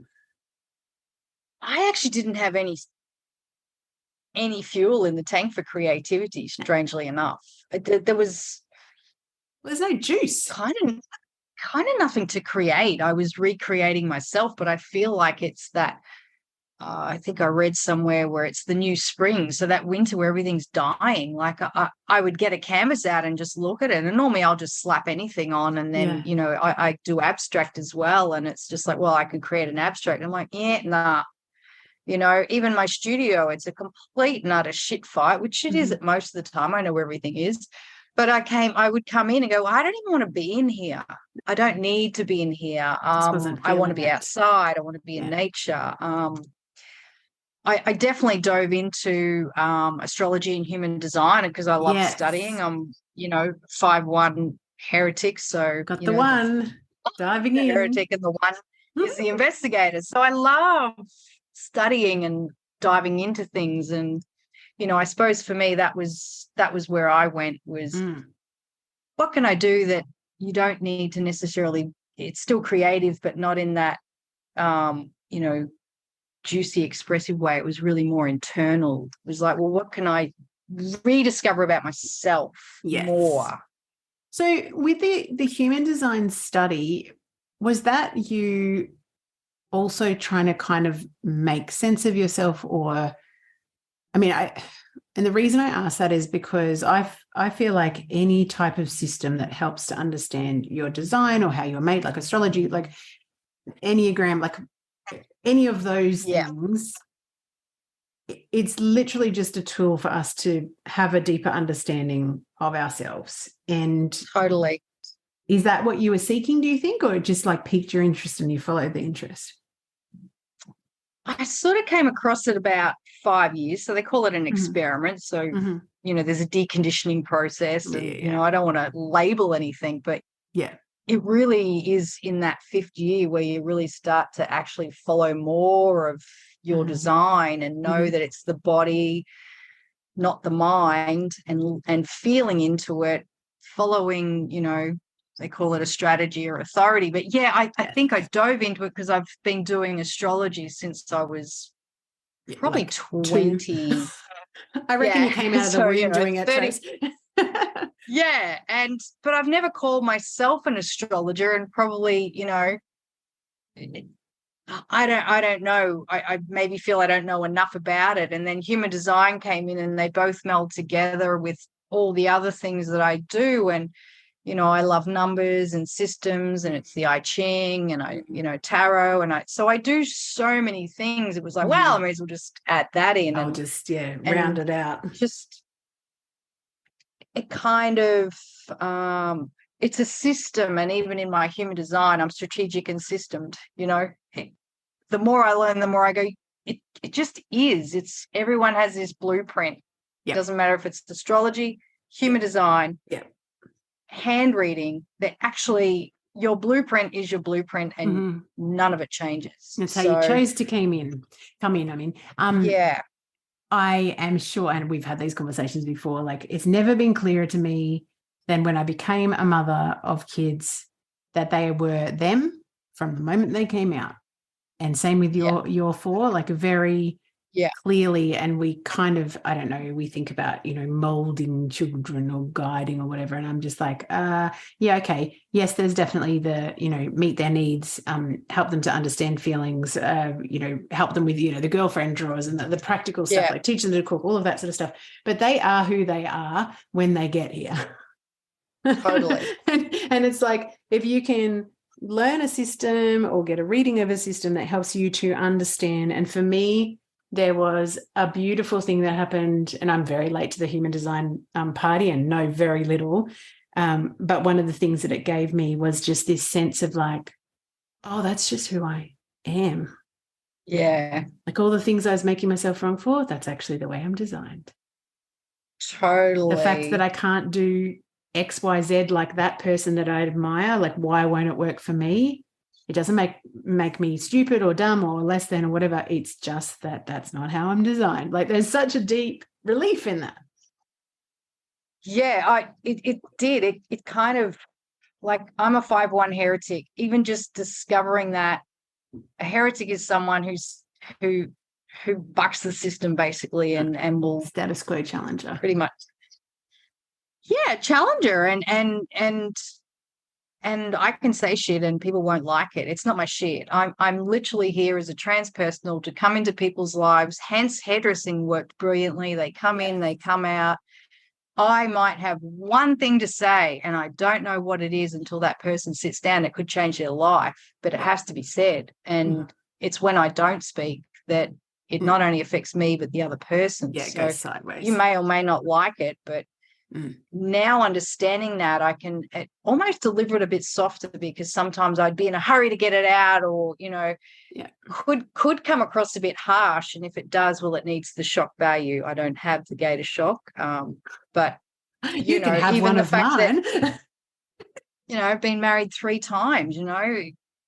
I actually didn't have any fuel in the tank for creativity, strangely enough. There was There's no juice. kind of nothing to create. I was recreating myself, but I feel like it's that I think I read somewhere where it's the new spring. So that winter where everything's dying, like I would get a canvas out and just look at it. And normally I'll just slap anything on. And then, I do abstract as well. And it's just like, well, I could create an abstract. I'm like, yeah, nah. Even my studio, it's a complete and utter shit fight, which it is at most of the time. I know where everything is. But I would come in and go, I don't even want to be in here. I don't need to be in here. I want to be outside. I want to be in nature. I definitely dove into astrology and human design because I love studying. I'm, 5-1 heretic. So got the one diving in. Heretic, and the one is the investigator. So I love studying and diving into things. And, I suppose for me that was where I went was what can I do that you don't need to necessarily, it's still creative, but not in that, juicy, expressive way. It was really more internal. It was like, well, what can I rediscover about myself more? So with the human design study, was that you also trying to kind of make sense of yourself? Or, and the reason I ask that is because I feel like any type of system that helps to understand your design or how you're made, like astrology, like Enneagram, like any of those things, it's literally just a tool for us to have a deeper understanding of ourselves. And totally. Is that what you were seeking, do you think, or it just like piqued your interest and you followed the interest? I sort of came across it about 5 years. So they call it an experiment. So, there's a deconditioning process and, I don't want to label anything, but it really is in that 5th year where you really start to actually follow more of your design and know that it's the body, not the mind, and feeling into it, following, they call it a strategy or authority. But I think I dove into it because I've been doing astrology since I was probably like 20. I reckon you came out of the womb doing it, Trace. But I've never called myself an astrologer, and probably, I don't know. I maybe feel I don't know enough about it. And then human design came in and they both meld together with all the other things that I do. And, I love numbers and systems, and it's the I Ching and tarot. And so I do so many things. It was like, well, I may as well just add that in. I'll just, round it out. Just, it kind of, it's a system. And even in my human design, I'm strategic and systemed, the more I learn, the more I go, it just is. Everyone has this blueprint. It doesn't matter if it's astrology, human design, hand reading, that actually your blueprint is your blueprint and none of it changes. That's how you chose to come in. I am sure, and we've had these conversations before, like it's never been clearer to me than when I became a mother of kids that they were them from the moment they came out. And same with your 4, like very clearly. And we kind of, I don't know, we think about, molding children or guiding or whatever. And I'm just like, okay. Yes, there's definitely the, meet their needs, help them to understand feelings, help them with, the girlfriend drawers and the practical stuff, like teach them to cook, all of that sort of stuff. But they are who they are when they get here. Totally. and it's like, if you can learn a system or get a reading of a system that helps you to understand. And for me, there was a beautiful thing that happened, and I'm very late to the human design party and know very little. But one of the things that it gave me was just this sense of like, oh, that's just who I am. Yeah. Like all the things I was making myself wrong for, that's actually the way I'm designed. Totally. The fact that I can't do X, Y, Z like that person that I admire, like why won't it work for me? It doesn't make me stupid or dumb or less than or whatever. It's just that that's not how I'm designed. Like there's such a deep relief in that. Yeah, it did. It kind of, like, I'm a 5-1 heretic. Even just discovering that a heretic is someone who who bucks the system basically, and will Status quo challenger. pretty much, yeah, challenger, and I can say shit and people won't like it. It's not my shit. I'm literally here as a transpersonal to come into people's lives. Hence, hairdressing worked brilliantly. They come in, they come out. I might have one thing to say and I don't know what it is until that person sits down. It could change their life, but it has to be said. And it's when I don't speak that it not only affects me, but the other person. Yeah, it goes sideways. You may or may not like it, but now understanding that, I can almost deliver it a bit softer, because sometimes I'd be in a hurry to get it out, or, could come across a bit harsh. And if it does, well, it needs the shock value. I don't have the gator shock. But you can have even one of mine. I've been married 3 times,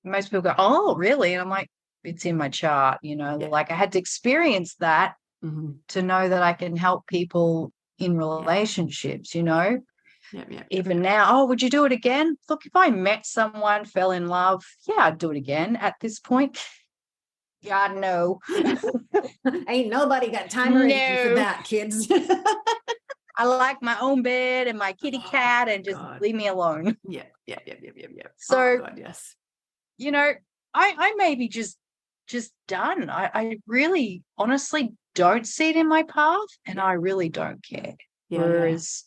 most people go, oh, really? And I'm like, it's in my chart, like I had to experience that to know that I can help people in relationships, even now. Oh, would you do it again? Look, if I met someone, fell in love, yeah, I'd do it again. At this point, God, no. Ain't nobody got time or energy for that, kids. I like my own bed and my kitty cat, and just leave me alone. Yeah. So, God, yes. I may be just done. I really honestly don't see it in my path, and I really don't care. Whereas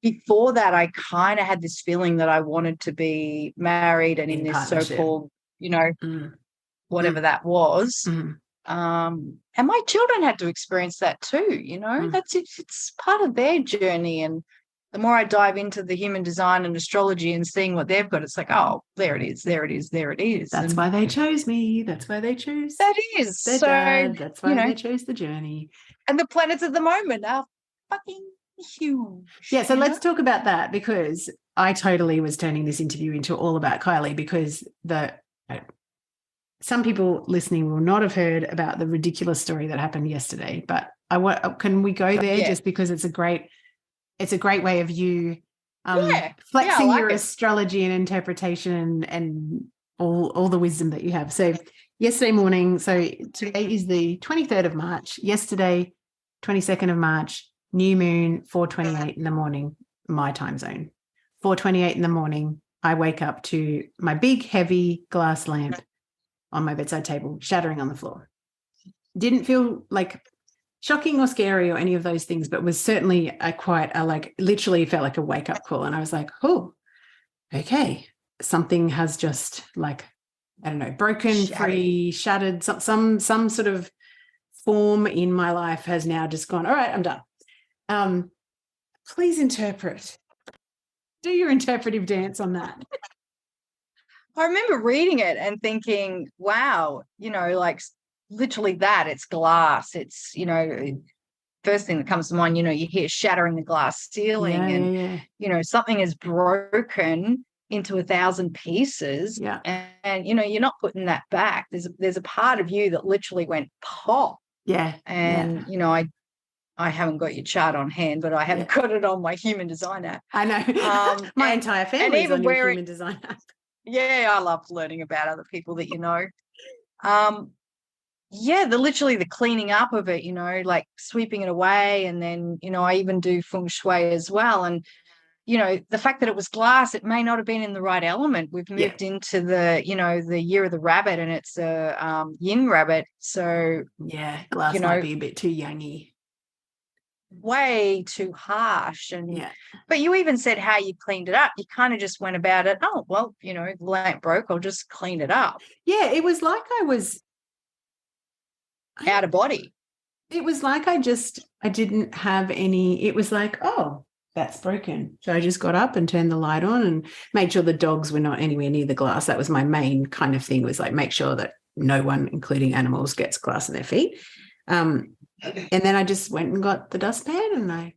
before that, I kind of had this feeling that I wanted to be married and in this so-called, whatever that was. And my children had to experience that too, that's it. It's part of their journey. And the more I dive into the human design and astrology and seeing what they've got, it's like, oh, there it is. That's why they chose me. That's why they chose. That is. Their dad. That's why they chose the journey. And the planets at the moment are fucking huge. Yeah, so let's talk about that, because I totally was turning this interview into all about Kylie, because some people listening will not have heard about the ridiculous story that happened yesterday. But can we go there just because it's a great way of you flexing your astrology and interpretation and all the wisdom that you have. So yesterday morning, so today is the 23rd of March, yesterday, 22nd of March, new moon, 4:28 in the morning, my time zone. 4:28 in the morning, I wake up to my big, heavy glass lamp on my bedside table shattering on the floor. Didn't feel like shocking or scary or any of those things, but was certainly literally felt like a wake-up call. And I was like, oh, okay, something has just broken, free, shattered, some sort of form in my life has now just gone, all right, I'm done. Please interpret. Do your interpretive dance on that. I remember reading it and thinking, wow, literally that, it's glass. It's, first thing that comes to mind, you hear shattering the glass ceiling something is broken into 1,000 pieces. Yeah. And you're not putting that back. There's a part of you that literally went pop. Yeah. And, I haven't got your chart on hand, but I have got it on my human design app. I know. My entire family is on your human design app. Yeah, I love learning about other people that literally the cleaning up of it, like sweeping it away. And then, I even do feng shui as well. And, the fact that it was glass, it may not have been in the right element. We've moved into the, the year of the rabbit, and it's a yin rabbit. So, glass might be a bit too yangy. Way too harsh. And but you even said how you cleaned it up. You kind of just went about it, oh well, the lamp broke, I'll just clean it up. It was like I was out of body. It was like I didn't have any, it was like, oh, that's broken. So I just got up and turned the light on and made sure the dogs were not anywhere near the glass. That was my main kind of thing, was like make sure that no one, including animals, gets glass in their feet. And then I just went and got the dustpan and I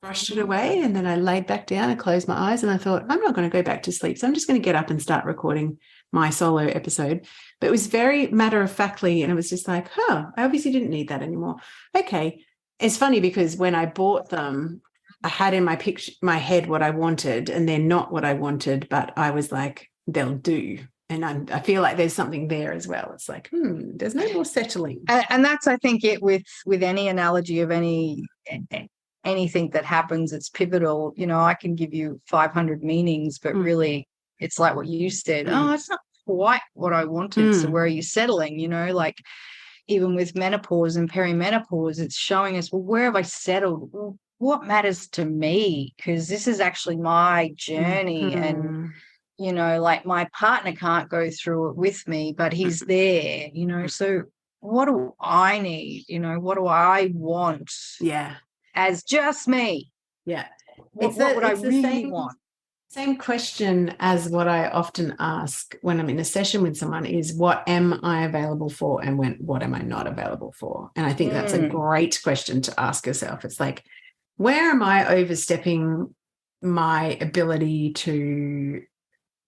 brushed it away, and then I laid back down and closed my eyes, and I thought, I'm not going to go back to sleep, so I'm just going to get up and start recording my solo episode. But it was very matter-of-factly, and it was just like, I obviously didn't need that anymore. Okay. It's funny because when I bought them, I had in my head what I wanted, and they're not what I wanted, but I was like, they'll do. And I feel like there's something there as well. It's like, there's no more settling. And that's, I think, it with any analogy of anything that happens, it's pivotal. I can give you 500 meanings, but really it's like what you said. Oh, it's not quite what I wanted. So where are you settling? Like even with menopause and perimenopause, it's showing us, well, where have I settled? Well, what matters to me? Because this is actually my journey. And like my partner can't go through it with me, but he's there, so what do I need? What do I want? Yeah. As just me. Yeah. What would I really want? Same question as what I often ask when I'm in a session with someone is, what am I available for, and what am I not available for? And I think that's a great question to ask yourself. It's like, where am I overstepping my ability to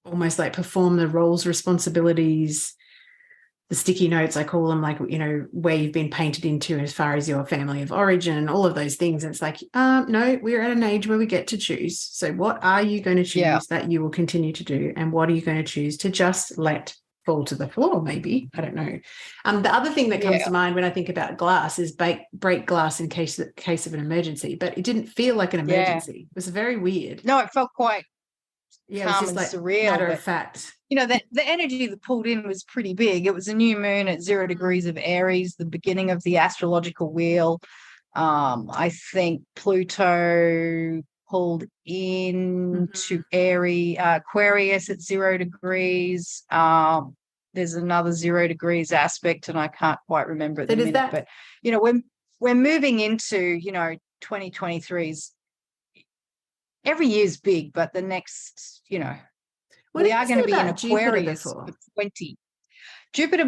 almost like perform the roles, responsibilities, the sticky notes, I call them, like, where you've been painted into as far as your family of origin, all of those things. And it's like, no, we're at an age where we get to choose. So what are you going to choose that you will continue to do? And what are you going to choose to just let fall to the floor? Maybe, I don't know. The other thing that comes to mind when I think about glass is break glass in case of an emergency, but it didn't feel like an emergency. It was very weird. No, it felt quite calm, it was just and like surreal, matter of fact. The energy that pulled in was pretty big. It was a new moon at 0 degrees of Aries, the beginning of the astrological wheel. I think Pluto pulled in to Aquarius at 0 degrees. There's another 0 degrees aspect, and I can't quite remember at the minute. But we're moving into 2023's. Every year's big, but the next, we are going to be in Aquarius for 20. Jupiter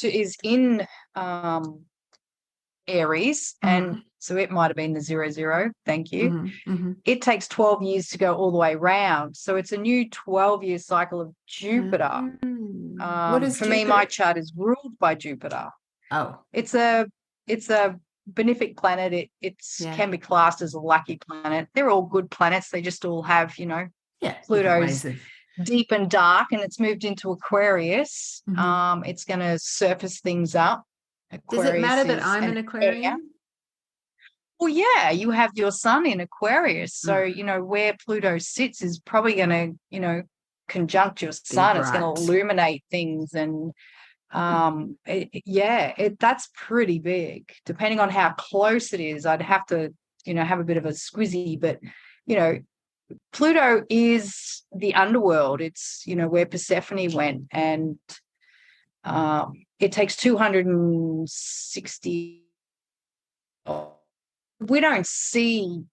is in Aries, and so it might have been the 0. Thank you. It takes 12 years to go all the way round, so it's a new 12-year cycle of Jupiter. What is for Jupiter? Me, my chart is ruled by Jupiter. Oh, it's a benefic planet. It can be classed as a lucky planet. They're all good planets. They just all have, Pluto's deep and dark, and it's moved into Aquarius. It's going to surface things up. Does it matter that I'm an Aquarian? Well, yeah, you have your sun in Aquarius. So, where Pluto sits is probably going to, conjunct your sun. It's going to illuminate things, and that's pretty big. Depending on how close it is, I'd have to, have a bit of a squizzy, but, Pluto is the underworld. It's, where Persephone went, and it takes 260. We don't see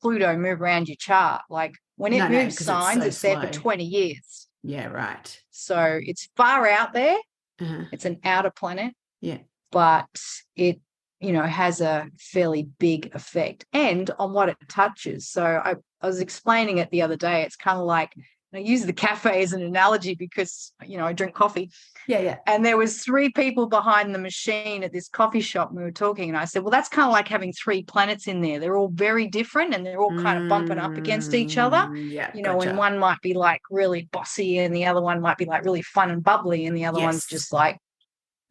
Pluto move around your chart. Like when it moves signs, it's there for 20 years. Yeah, right. So it's far out there. It's an outer planet. Yeah. But it, has a fairly big effect and on what it touches. So I was explaining it the other day. It's kind of like, I use the cafe as an analogy because, I drink coffee. Yeah. And there was 3 people behind the machine at this coffee shop. And we were talking, and I said, well, that's kind of like having 3 planets in there. They're all very different, and they're all kind of bumping up against each other. Yeah, and one might be like really bossy, and the other one might be like really fun and bubbly, and the other one's just like,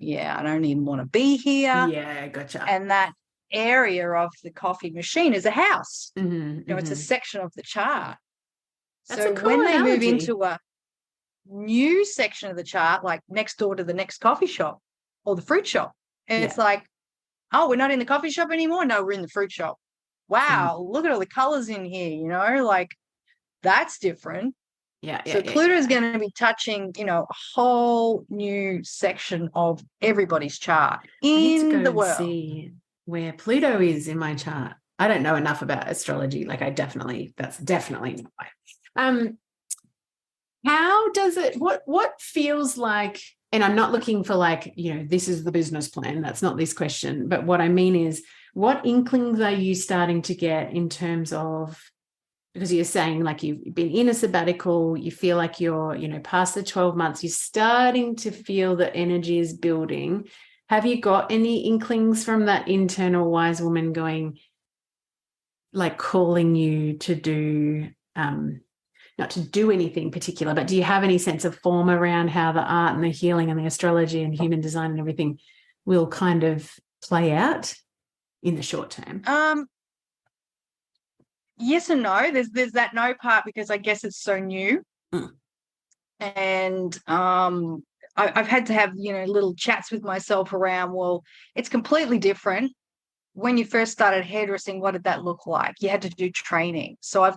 I don't even want to be here. Yeah, gotcha. And that area of the coffee machine is a house. It's a section of the chart. That's so a cool when analogy. They move into a new section of the chart, like next door to the next coffee shop or the fruit shop, and it's like, oh, we're not in the coffee shop anymore. No, we're in the fruit shop. Wow, look at all the colors in here. Like that's different. So Pluto is going to be touching, a whole new section of everybody's chart in the world. See where Pluto is in my chart. I don't know enough about astrology. Like that's definitely not why. How does it, what feels like, and I'm not looking for like, this is the business plan. That's not this question. But what I mean is, what inklings are you starting to get in terms of, because you're saying like you've been in a sabbatical, you feel like you're, past the 12 months, you're starting to feel the energy is building. Have you got any inklings from that internal wise woman going, like calling you to do, not to do anything particular, but do you have any sense of form around how the art and the healing and the astrology and human design and everything will kind of play out in the short term? Yes and no. There's that no part because I guess it's so new. Mm. And I've had to have, little chats with myself around, well, it's completely different. When you first started hairdressing, what did that look like? You had to do training. So I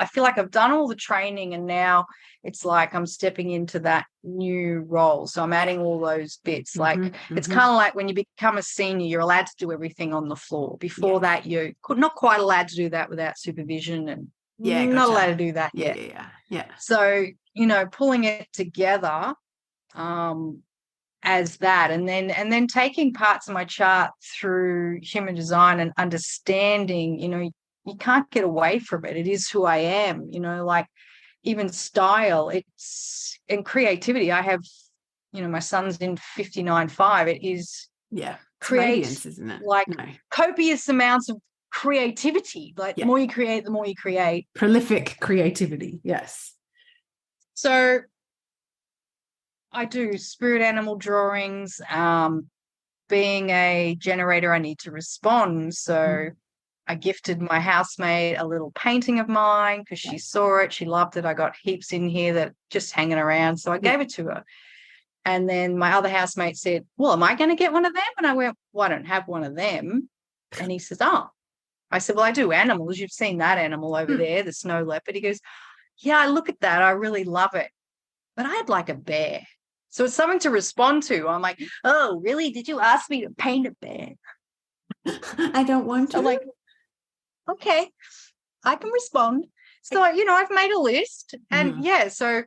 feel like I've done all the training, and now it's like I'm stepping into that new role. So I'm adding all those bits. Like it's kind of like when you become a senior, you're allowed to do everything on the floor. Before that, you're not quite allowed to do that without supervision, and not allowed to do that yet. Yeah. So, pulling it together, as that, and then taking parts of my chart through human design and understanding, you can't get away from it. It is who I am, like even style, and creativity. I have, my son's in 59.5. It is creates, isn't it? Like copious amounts of creativity. Like the more you create, the more you create. Prolific creativity. Yes. So I do spirit animal drawings. Being a generator, I need to respond. So I gifted my housemate a little painting of mine because she saw it. She loved it. I got heaps in here that just hanging around. So I gave it to her. And then my other housemate said, well, am I going to get one of them? And I went, well, I don't have one of them. And he says, oh. I said, well, I do animals. You've seen that animal over there, the snow leopard. He goes, yeah, I look at that. I really love it. But I'd like a bear. So it's something to respond to. I'm like, oh, really? Did you ask me to paint a bear? I don't want to. I'm like, okay, I can respond. So, I've made a list. And so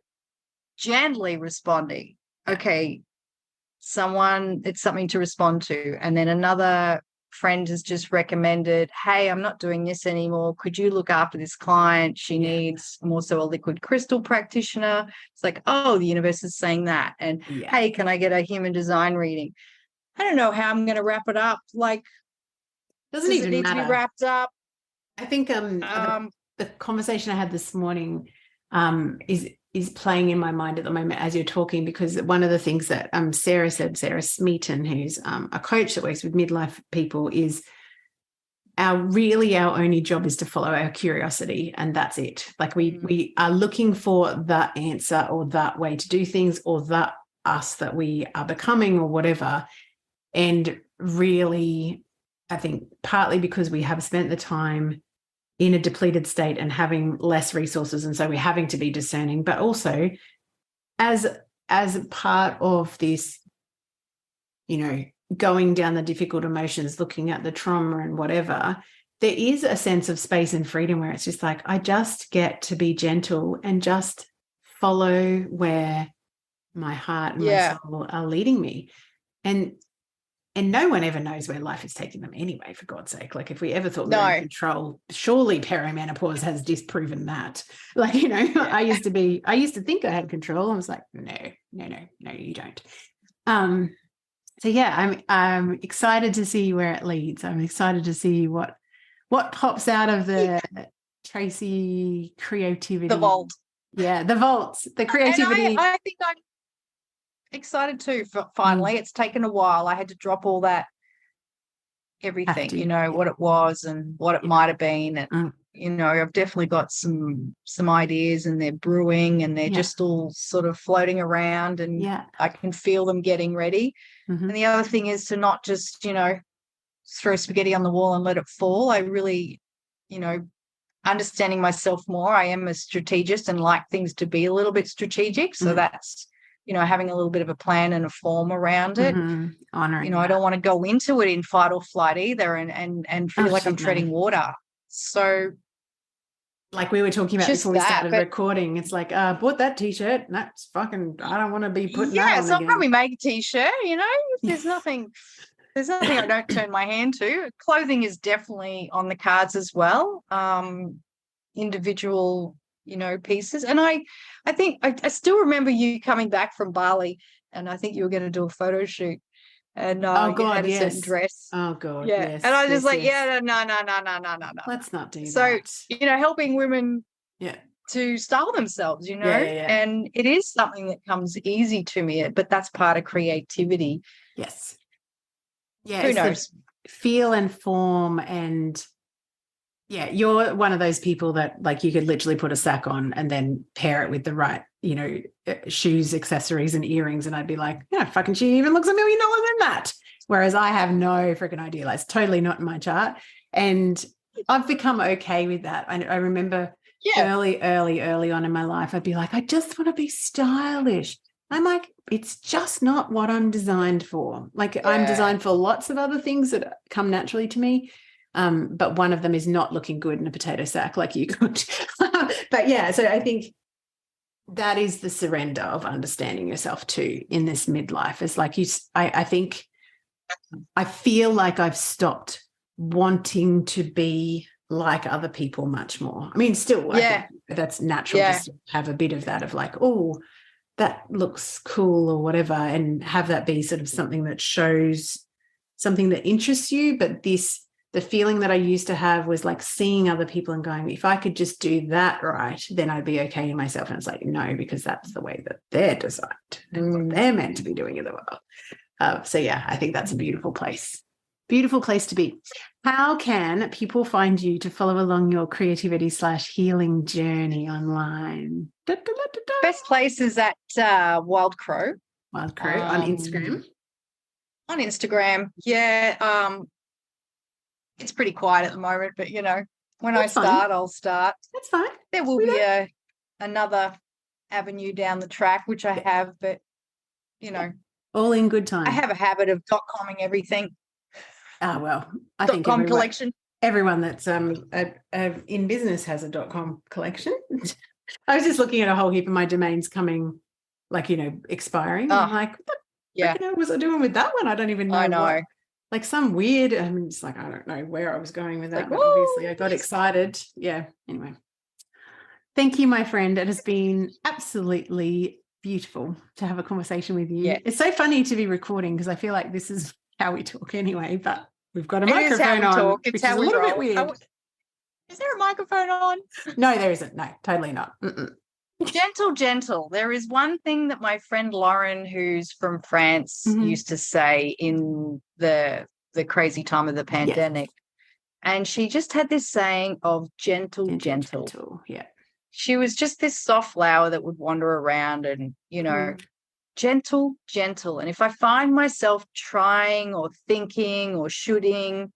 gently responding. Okay, it's something to respond to. And then another friend has just recommended, hey, I'm not doing this anymore. Could you look after this client? She needs more so a liquid crystal practitioner. It's like, oh, the universe is saying that. And hey, can I get a human design reading? I don't know how I'm going to wrap it up. Like, does it need to be wrapped up? I think the conversation I had this morning is playing in my mind at the moment as you're talking, because one of the things that Sarah Smeaton, who's a coach that works with midlife people, is our only job is to follow our curiosity, and that's it. Like we are looking for that answer or that way to do things or that us that we are becoming or whatever. And really, I think partly because we have spent the time in a depleted state and having less resources, and so we're having to be discerning, but also as part of this, going down the difficult emotions, looking at the trauma and whatever, there is a sense of space and freedom where it's just like, I just get to be gentle and just follow where my heart and my soul are leading me. And no one ever knows where life is taking them anyway, for God's sake. Like if we ever thought we were in control, surely perimenopause has disproven that. Like, I used to think I had control. I was like, no, you don't. So yeah, I'm excited to see where it leads. I'm excited to see what pops out of the Tracey creativity. The vault. Yeah, the vaults, the creativity. And I think I'm excited too. For finally, it's taken a while. I had to drop all that, everything, what it was and what it might have been. And I've definitely got some ideas, and they're brewing, and they're just all sort of floating around, and I can feel them getting ready. And the other thing is to not just throw spaghetti on the wall and let it fall. I really understanding myself more. I am a strategist and like things to be a little bit strategic, so that's having a little bit of a plan and a form around it. Honoring I don't want to go into it in fight or flight either, and feel like I'm treading water. So like we were talking about before we started recording, it's like, bought that t-shirt, that's fucking, I don't want to be putting that on so again. I'll probably make a t-shirt, if there's nothing I don't turn my hand to. Clothing is definitely on the cards as well. Individual pieces. And I think I still remember you coming back from Bali, and I think you were going to do a photo shoot, and Oh you had God, a certain yes. dress. Oh God, Yeah. yes. And I was just yes, like, yes. yeah, no. Let's not do So, that. helping women Yeah. to style themselves, Yeah. and it is something that comes easy to me, but that's part of creativity. Yes. Yeah. Who It's knows? the feel and form, and yeah, you're one of those people that like you could literally put a sack on and then pair it with the right, shoes, accessories, and earrings, and I'd be like, yeah, fucking she even looks $1 million in that. Whereas I have no freaking idea. Like, it's totally not in my chart, and I've become okay with that. I remember Yeah. early on in my life, I'd be like, I just want to be stylish. I'm like, it's just not what I'm designed for. Like, I'm designed for lots of other things that come naturally to me. But one of them is not looking good in a potato sack like you could. But yeah, so I think that is the surrender of understanding yourself too in this midlife. It's like I think I feel like I've stopped wanting to be like other people much more. I mean, still, I think that's natural just to have a bit of that of like, oh, that looks cool or whatever, and have that be sort of something that shows something that interests you. But the feeling that I used to have was like seeing other people and going, if I could just do that right, then I'd be okay in myself. And it's like, no, because that's the way that they're designed and what they're meant to be doing in the world. So yeah, I think that's a beautiful place. Beautiful place to be. How can people find you to follow along your creativity/healing journey online? Best place is at Wild Crow. Wild Crow on Instagram. On Instagram, yeah. It's pretty quiet at the moment, but when I start, I'll start. That's fine. There will be another avenue down the track, which I have, but all in good time. I have a habit of .comming everything. Ah, well, I think .com collection. Everyone that's in business has a .com collection. I was just looking at a whole heap of my domains coming, like, expiring. I'm like, what was I doing with that one? I don't even know. I know. Like some weird, it's like, I don't know where I was going with that, but obviously I got excited. Yeah. Anyway. Thank you, my friend. It has been absolutely beautiful to have a conversation with you. Yeah. It's so funny to be recording because I feel like this is how we talk anyway, but we've got a microphone on. Talk. It's how we roll. Bit weird. Is there a microphone on? No, there isn't. No, totally not. Gentle. There is one thing that my friend Lauren, who's from France, used to say in the crazy time of the pandemic. Yes. And she just had this saying of gentle. Yeah. She was just this soft flower that would wander around and, gentle. And if I find myself trying or thinking or shooting,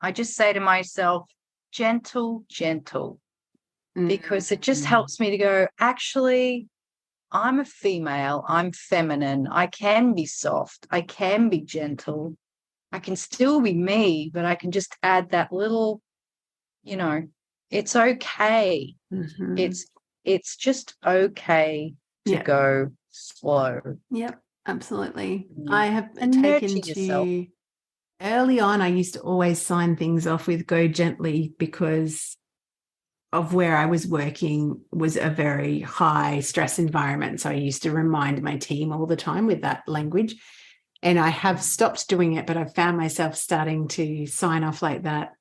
I just say to myself, gentle. Because it just helps me to go, actually, I'm a female, I'm feminine, I can be soft, I can be gentle, I can still be me, but I can just add that little, it's okay. It's just okay to go slow. Yep, absolutely. I have taken to early on, I used to always sign things off with go gently because of where I was working was a very high stress environment. So I used to remind my team all the time with that language. And I have stopped doing it, but I've found myself starting to sign off like that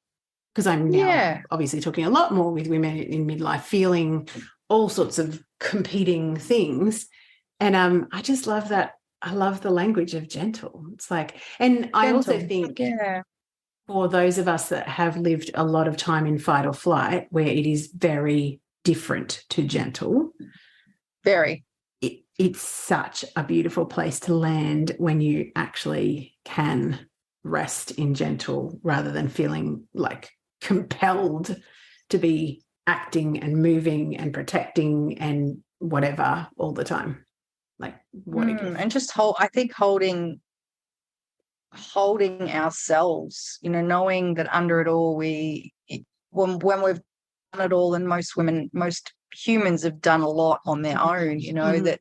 because I'm now obviously talking a lot more with women in midlife, feeling all sorts of competing things. And I just love that. I love the language of gentle. It's like, and I also think for those of us that have lived a lot of time in fight or flight, where it is very different to gentle. Very. It's such a beautiful place to land when you actually can rest in gentle rather than feeling like compelled to be acting and moving and protecting and whatever all the time. Like what a gift. And just holding ourselves, knowing that under it all, when we've done it all, and most humans have done a lot on their own, that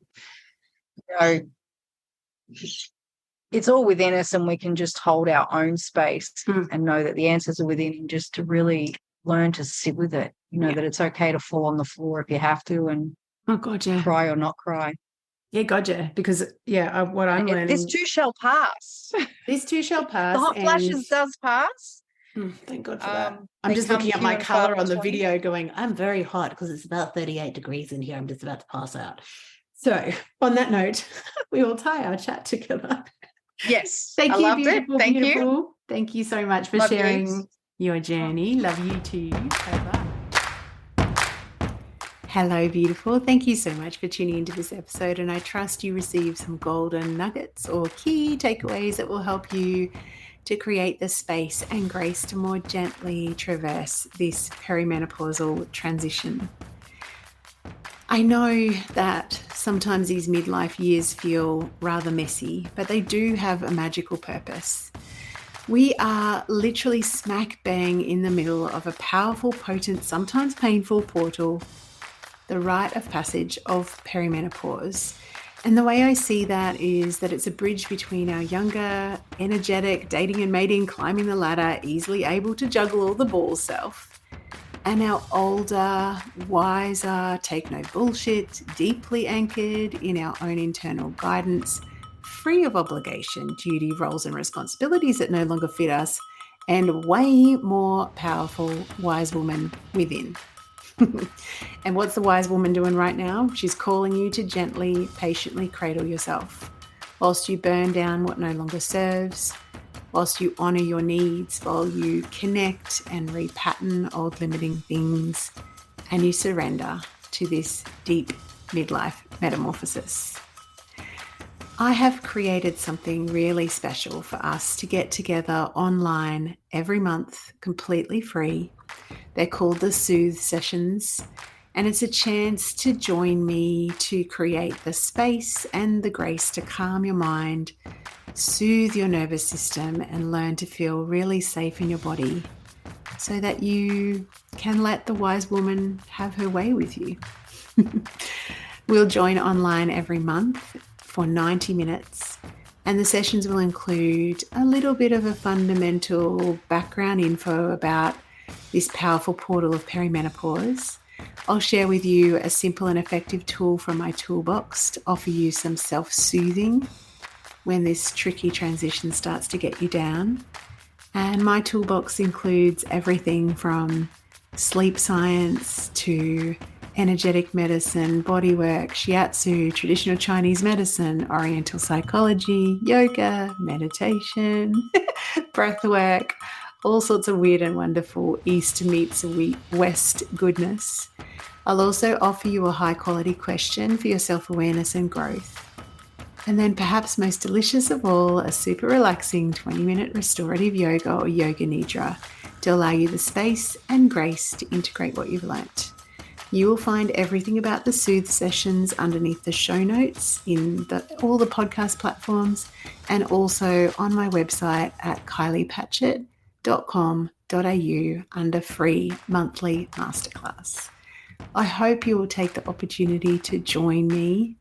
it's all within us, and we can just hold our own space and know that the answers are within, and just to really learn to sit with it, that it's okay to fall on the floor if you have to, and oh God, yeah, cry or not cry. Yeah, gotcha. Because what I'm This learning, too shall pass. this too shall The pass, hot and flashes does pass. thank God for that. I'm They just come looking at few my and far color on the between. video going, I'm very hot because it's about 38 degrees in here. I'm just about to pass out. So on that note, we will tie our chat together. Yes, Thank I you, loved it. beautiful, Thank you. beautiful. Thank you so much for Love you. sharing your journey. Love you too. Bye-bye. Hello, beautiful. Thank you so much for tuning into this episode, and I trust you received some golden nuggets or key takeaways that will help you to create the space and grace to more gently traverse this perimenopausal transition. I know that sometimes these midlife years feel rather messy, but they do have a magical purpose. We are literally smack bang in the middle of a powerful, potent, sometimes painful portal, the rite of passage of perimenopause. And the way I see that is that it's a bridge between our younger, energetic, dating and mating, climbing the ladder, easily able to juggle all the balls self, and our older, wiser, take no bullshit, deeply anchored in our own internal guidance, free of obligation, duty, roles and responsibilities that no longer fit us, and way more powerful wise woman within. And what's the wise woman doing right now? She's calling you to gently, patiently cradle yourself whilst you burn down what no longer serves, whilst you honour your needs, while you connect and repattern old limiting things, and you surrender to this deep midlife metamorphosis. I have created something really special for us to get together online every month, completely free. They're called the Soothe Sessions, and it's a chance to join me to create the space and the grace to calm your mind, soothe your nervous system, and learn to feel really safe in your body so that you can let the wise woman have her way with you. We'll join online every month for 90 minutes, and the sessions will include a little bit of a fundamental background info about this powerful portal of perimenopause. I'll share with you a simple and effective tool from my toolbox to offer you some self-soothing when this tricky transition starts to get you down. And my toolbox includes everything from sleep science to energetic medicine, body work, shiatsu, traditional Chinese medicine, oriental psychology, yoga, meditation, breath work, all sorts of weird and wonderful East meets West goodness. I'll also offer you a high quality question for your self-awareness and growth. And then perhaps most delicious of all, a super relaxing 20-minute restorative yoga or yoga nidra to allow you the space and grace to integrate what you've learnt. You will find everything about the Soothe sessions underneath the show notes in all the podcast platforms, and also on my website at kyliepatchett.com.au under free monthly masterclass. I hope you will take the opportunity to join me.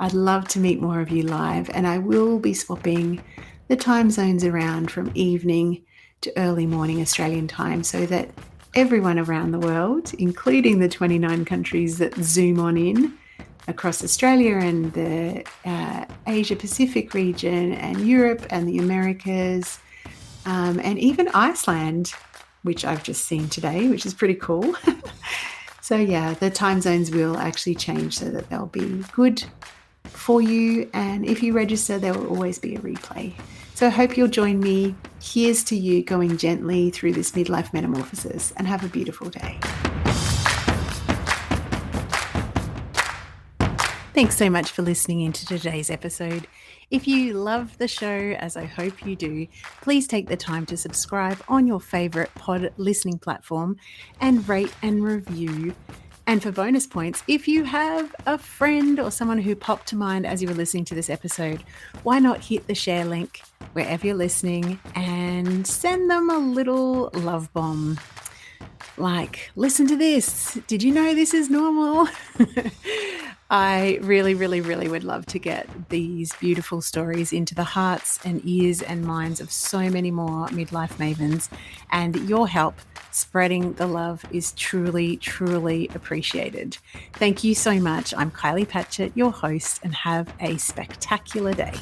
I'd love to meet more of you live, and I will be swapping the time zones around from evening to early morning Australian time so that everyone around the world, including the 29 countries that zoom on in across Australia and the Asia Pacific region and Europe and the Americas, and even Iceland, which I've just seen today, which is pretty cool. So yeah, the time zones will actually change so that they'll be good for you, and if you register, there will always be a replay. So I hope you'll join me. Here's to you going gently through this midlife metamorphosis, and have a beautiful day. Thanks so much for listening into today's episode. If you love the show, as I hope you do, please take the time to subscribe on your favourite pod listening platform and rate and review. And for bonus points, if you have a friend or someone who popped to mind as you were listening to this episode, why not hit the share link wherever you're listening and send them a little love bomb. like, listen to this. Did you know this is normal? I really, really, really would love to get these beautiful stories into the hearts and ears and minds of so many more midlife mavens. And your help spreading the love is truly, truly appreciated. Thank you so much. I'm Kylie Patchett, your host, and have a spectacular day.